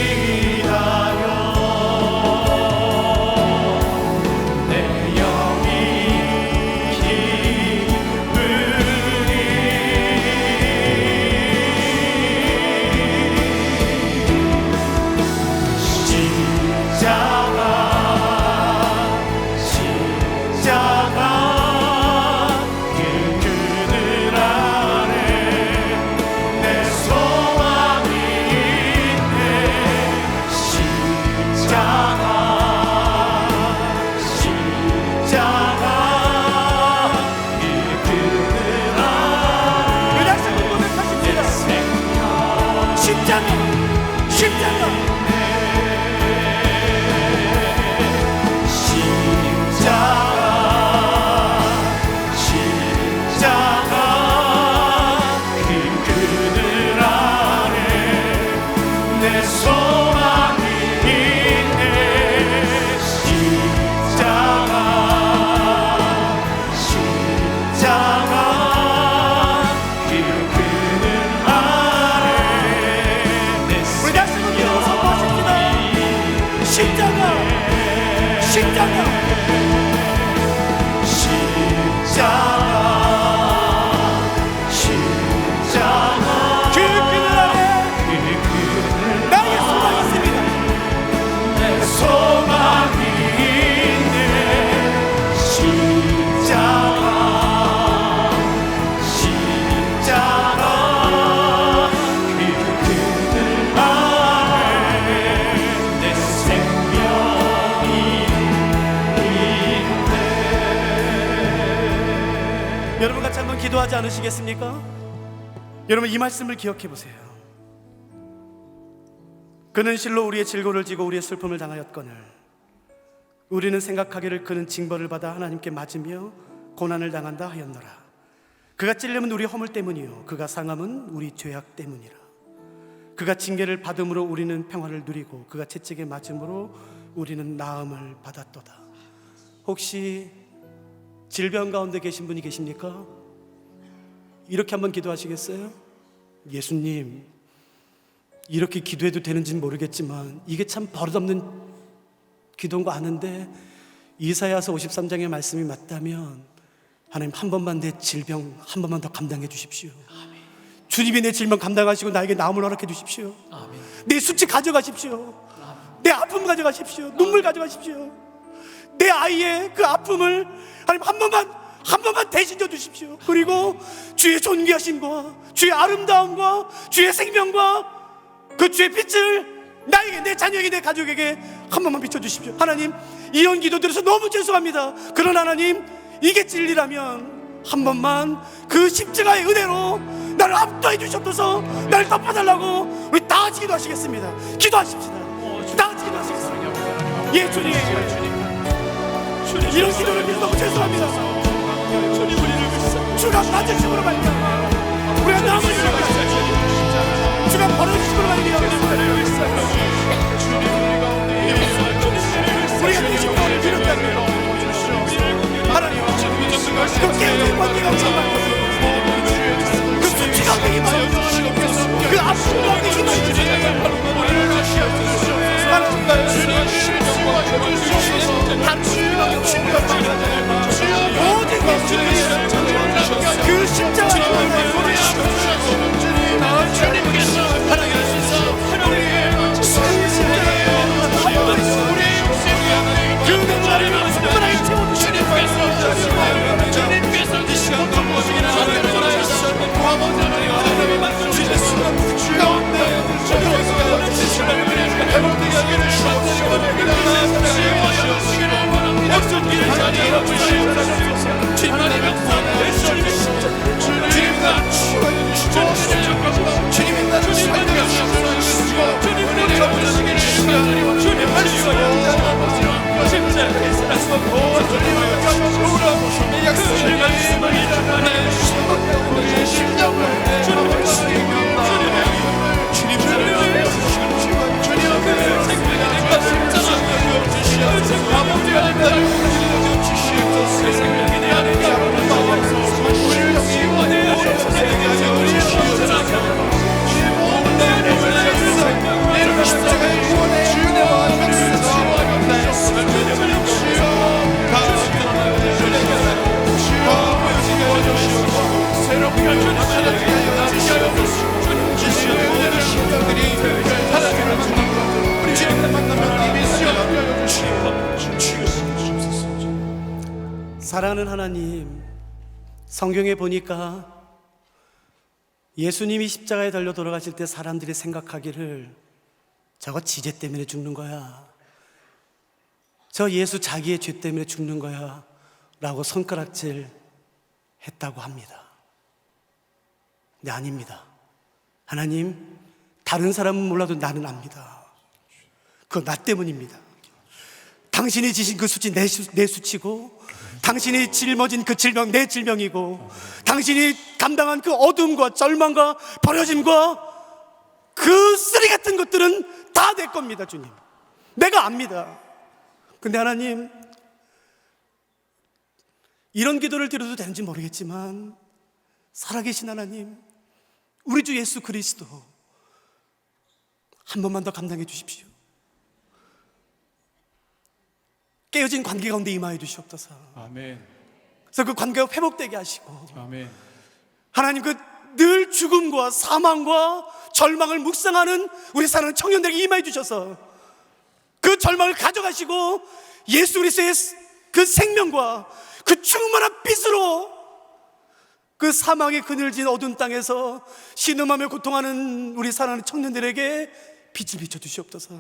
십자가 그 그늘 아래 나의 소망이 있습니다. 소망이 있네. 십자가 그 그늘 아래 내 생명이 있네. 여러분 같이 한번 기도하지 않으시겠습니까? 여러분 이 말씀을 기억해 보세요. 그는 실로 우리의 질고를 지고 우리의 슬픔을 당하였거늘 우리는 생각하기를 그는 징벌을 받아 하나님께 맞으며 고난을 당한다 하였노라. 그가 찔림은 우리 허물 때문이요 그가 상함은 우리 죄악 때문이라. 그가 징계를 받음으로 우리는 평화를 누리고 그가 채찍에 맞음으로 우리는 나음을 받았도다. 혹시 질병 가운데 계신 분이 계십니까? 이렇게 한번 기도하시겠어요? 예수님, 이렇게 기도해도 되는지는 모르겠지만 이게 참 버릇없는 기도인 거 아는데 이사야서 53장의 말씀이 맞다면 하나님 한 번만 내 질병 한 번만 더 감당해 주십시오. 주님이 내 질병 감당하시고 나에게 나음을 허락해 주십시오. 내 수치 가져가십시오. 내 아픔 가져가십시오. 눈물 가져가십시오. 내 아이의 그 아픔을 하나님 한 번만 대신져 주십시오. 그리고 주의 존귀하심과 주의 아름다움과 주의 생명과 그 주의 빛을 나에게, 내 자녀에게, 내 가족에게 한 번만 비춰주십시오. 하나님, 이런 기도 드려서 너무 죄송합니다. 그러나 하나님, 이게 진리라면 한 번만 그 십자가의 은혜로 나를 압도해 주시옵소서. 나를 덮어달라고 우리 다 같이 기도하시겠습니다. 기도하십시다. 다 같이 기도하시겠습니다. 예, 주님, 이런 기도를 드려서 너무 죄송합니다. 주가 맞으심으로 말미암아 우리가 남으심으로 말미암아 주가 버려주심으로 말미암아 우리가 그 십자가를 드렸다면 하나님 그 깨어진 번개가 정말 그 수치가 되기 마련이시오. 그 아픔과 되기 마련이시오. 모든 것을 그 십자가의 사랑하는 하나님, 성경에 보니까 예수님이 십자가에 달려 돌아가실 때 사람들이 생각하기를 저거 지죄 때문에 죽는 거야, 저 예수 자기의 죄 때문에 죽는 거야 라고 손가락질 했다고 합니다. 근데 아닙니다. 하나님, 다른 사람은 몰라도 나는 압니다. 그건 나 때문입니다. 당신이 지신 그 수치 내 수치고, 당신이 짊어진 그 질병 내 질병이고, 당신이 감당한 그 어둠과 절망과 버려짐과 그 쓰레기 같은 것들은 다 내 겁니다. 주님, 내가 압니다. 근데 하나님, 이런 기도를 드려도 되는지 모르겠지만 살아계신 하나님, 우리 주 예수 그리스도 한 번만 더 감당해 주십시오. 깨어진 관계 가운데 임하여 주시옵소서. 아멘. 그래서 그 관계가 회복되게 하시고, 아멘. 하나님, 그 늘 죽음과 사망과 절망을 묵상하는 우리 사랑하는 청년들에게 임하여 주셔서 그 절망을 가져가시고 예수 그리스도의 그 생명과 그 충만한 빛으로 그 사망의 그늘진 어두운 땅에서 신음하며 고통하는 우리 사랑하는 청년들에게 빛을 비춰 주시옵소서.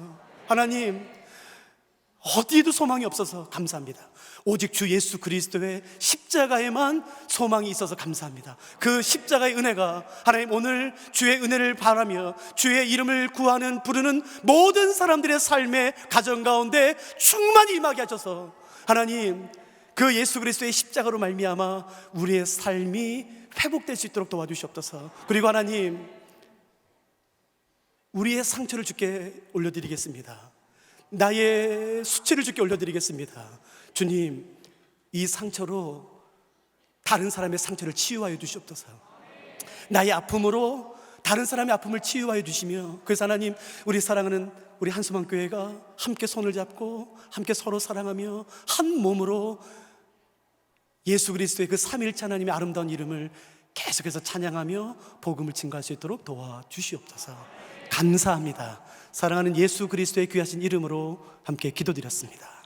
하나님, 어디에도 소망이 없어서 감사합니다. 오직 주 예수 그리스도의 십자가에만 소망이 있어서 감사합니다. 그 십자가의 은혜가 하나님, 오늘 주의 은혜를 바라며 주의 이름을 구하는 부르는 모든 사람들의 삶의 가정 가운데 충만히 임하게 하셔서 하나님, 그 예수 그리스도의 십자가로 말미암아 우리의 삶이 회복될 수 있도록 도와주시옵소서. 그리고 하나님, 우리의 상처를 주께 올려드리겠습니다. 나의 수치를 주께 올려드리겠습니다. 주님, 이 상처로 다른 사람의 상처를 치유하여 주시옵소서. 나의 아픔으로 다른 사람의 아픔을 치유하여 주시며, 그래서 하나님, 우리 사랑하는 우리 한수망교회가 함께 손을 잡고 함께 서로 사랑하며 한 몸으로 예수 그리스도의 그 삼위일체 하나님의 아름다운 이름을 계속해서 찬양하며 복음을 증거할 수 있도록 도와주시옵소서. 감사합니다. 사랑하는 예수 그리스도의 귀하신 이름으로 함께 기도드렸습니다.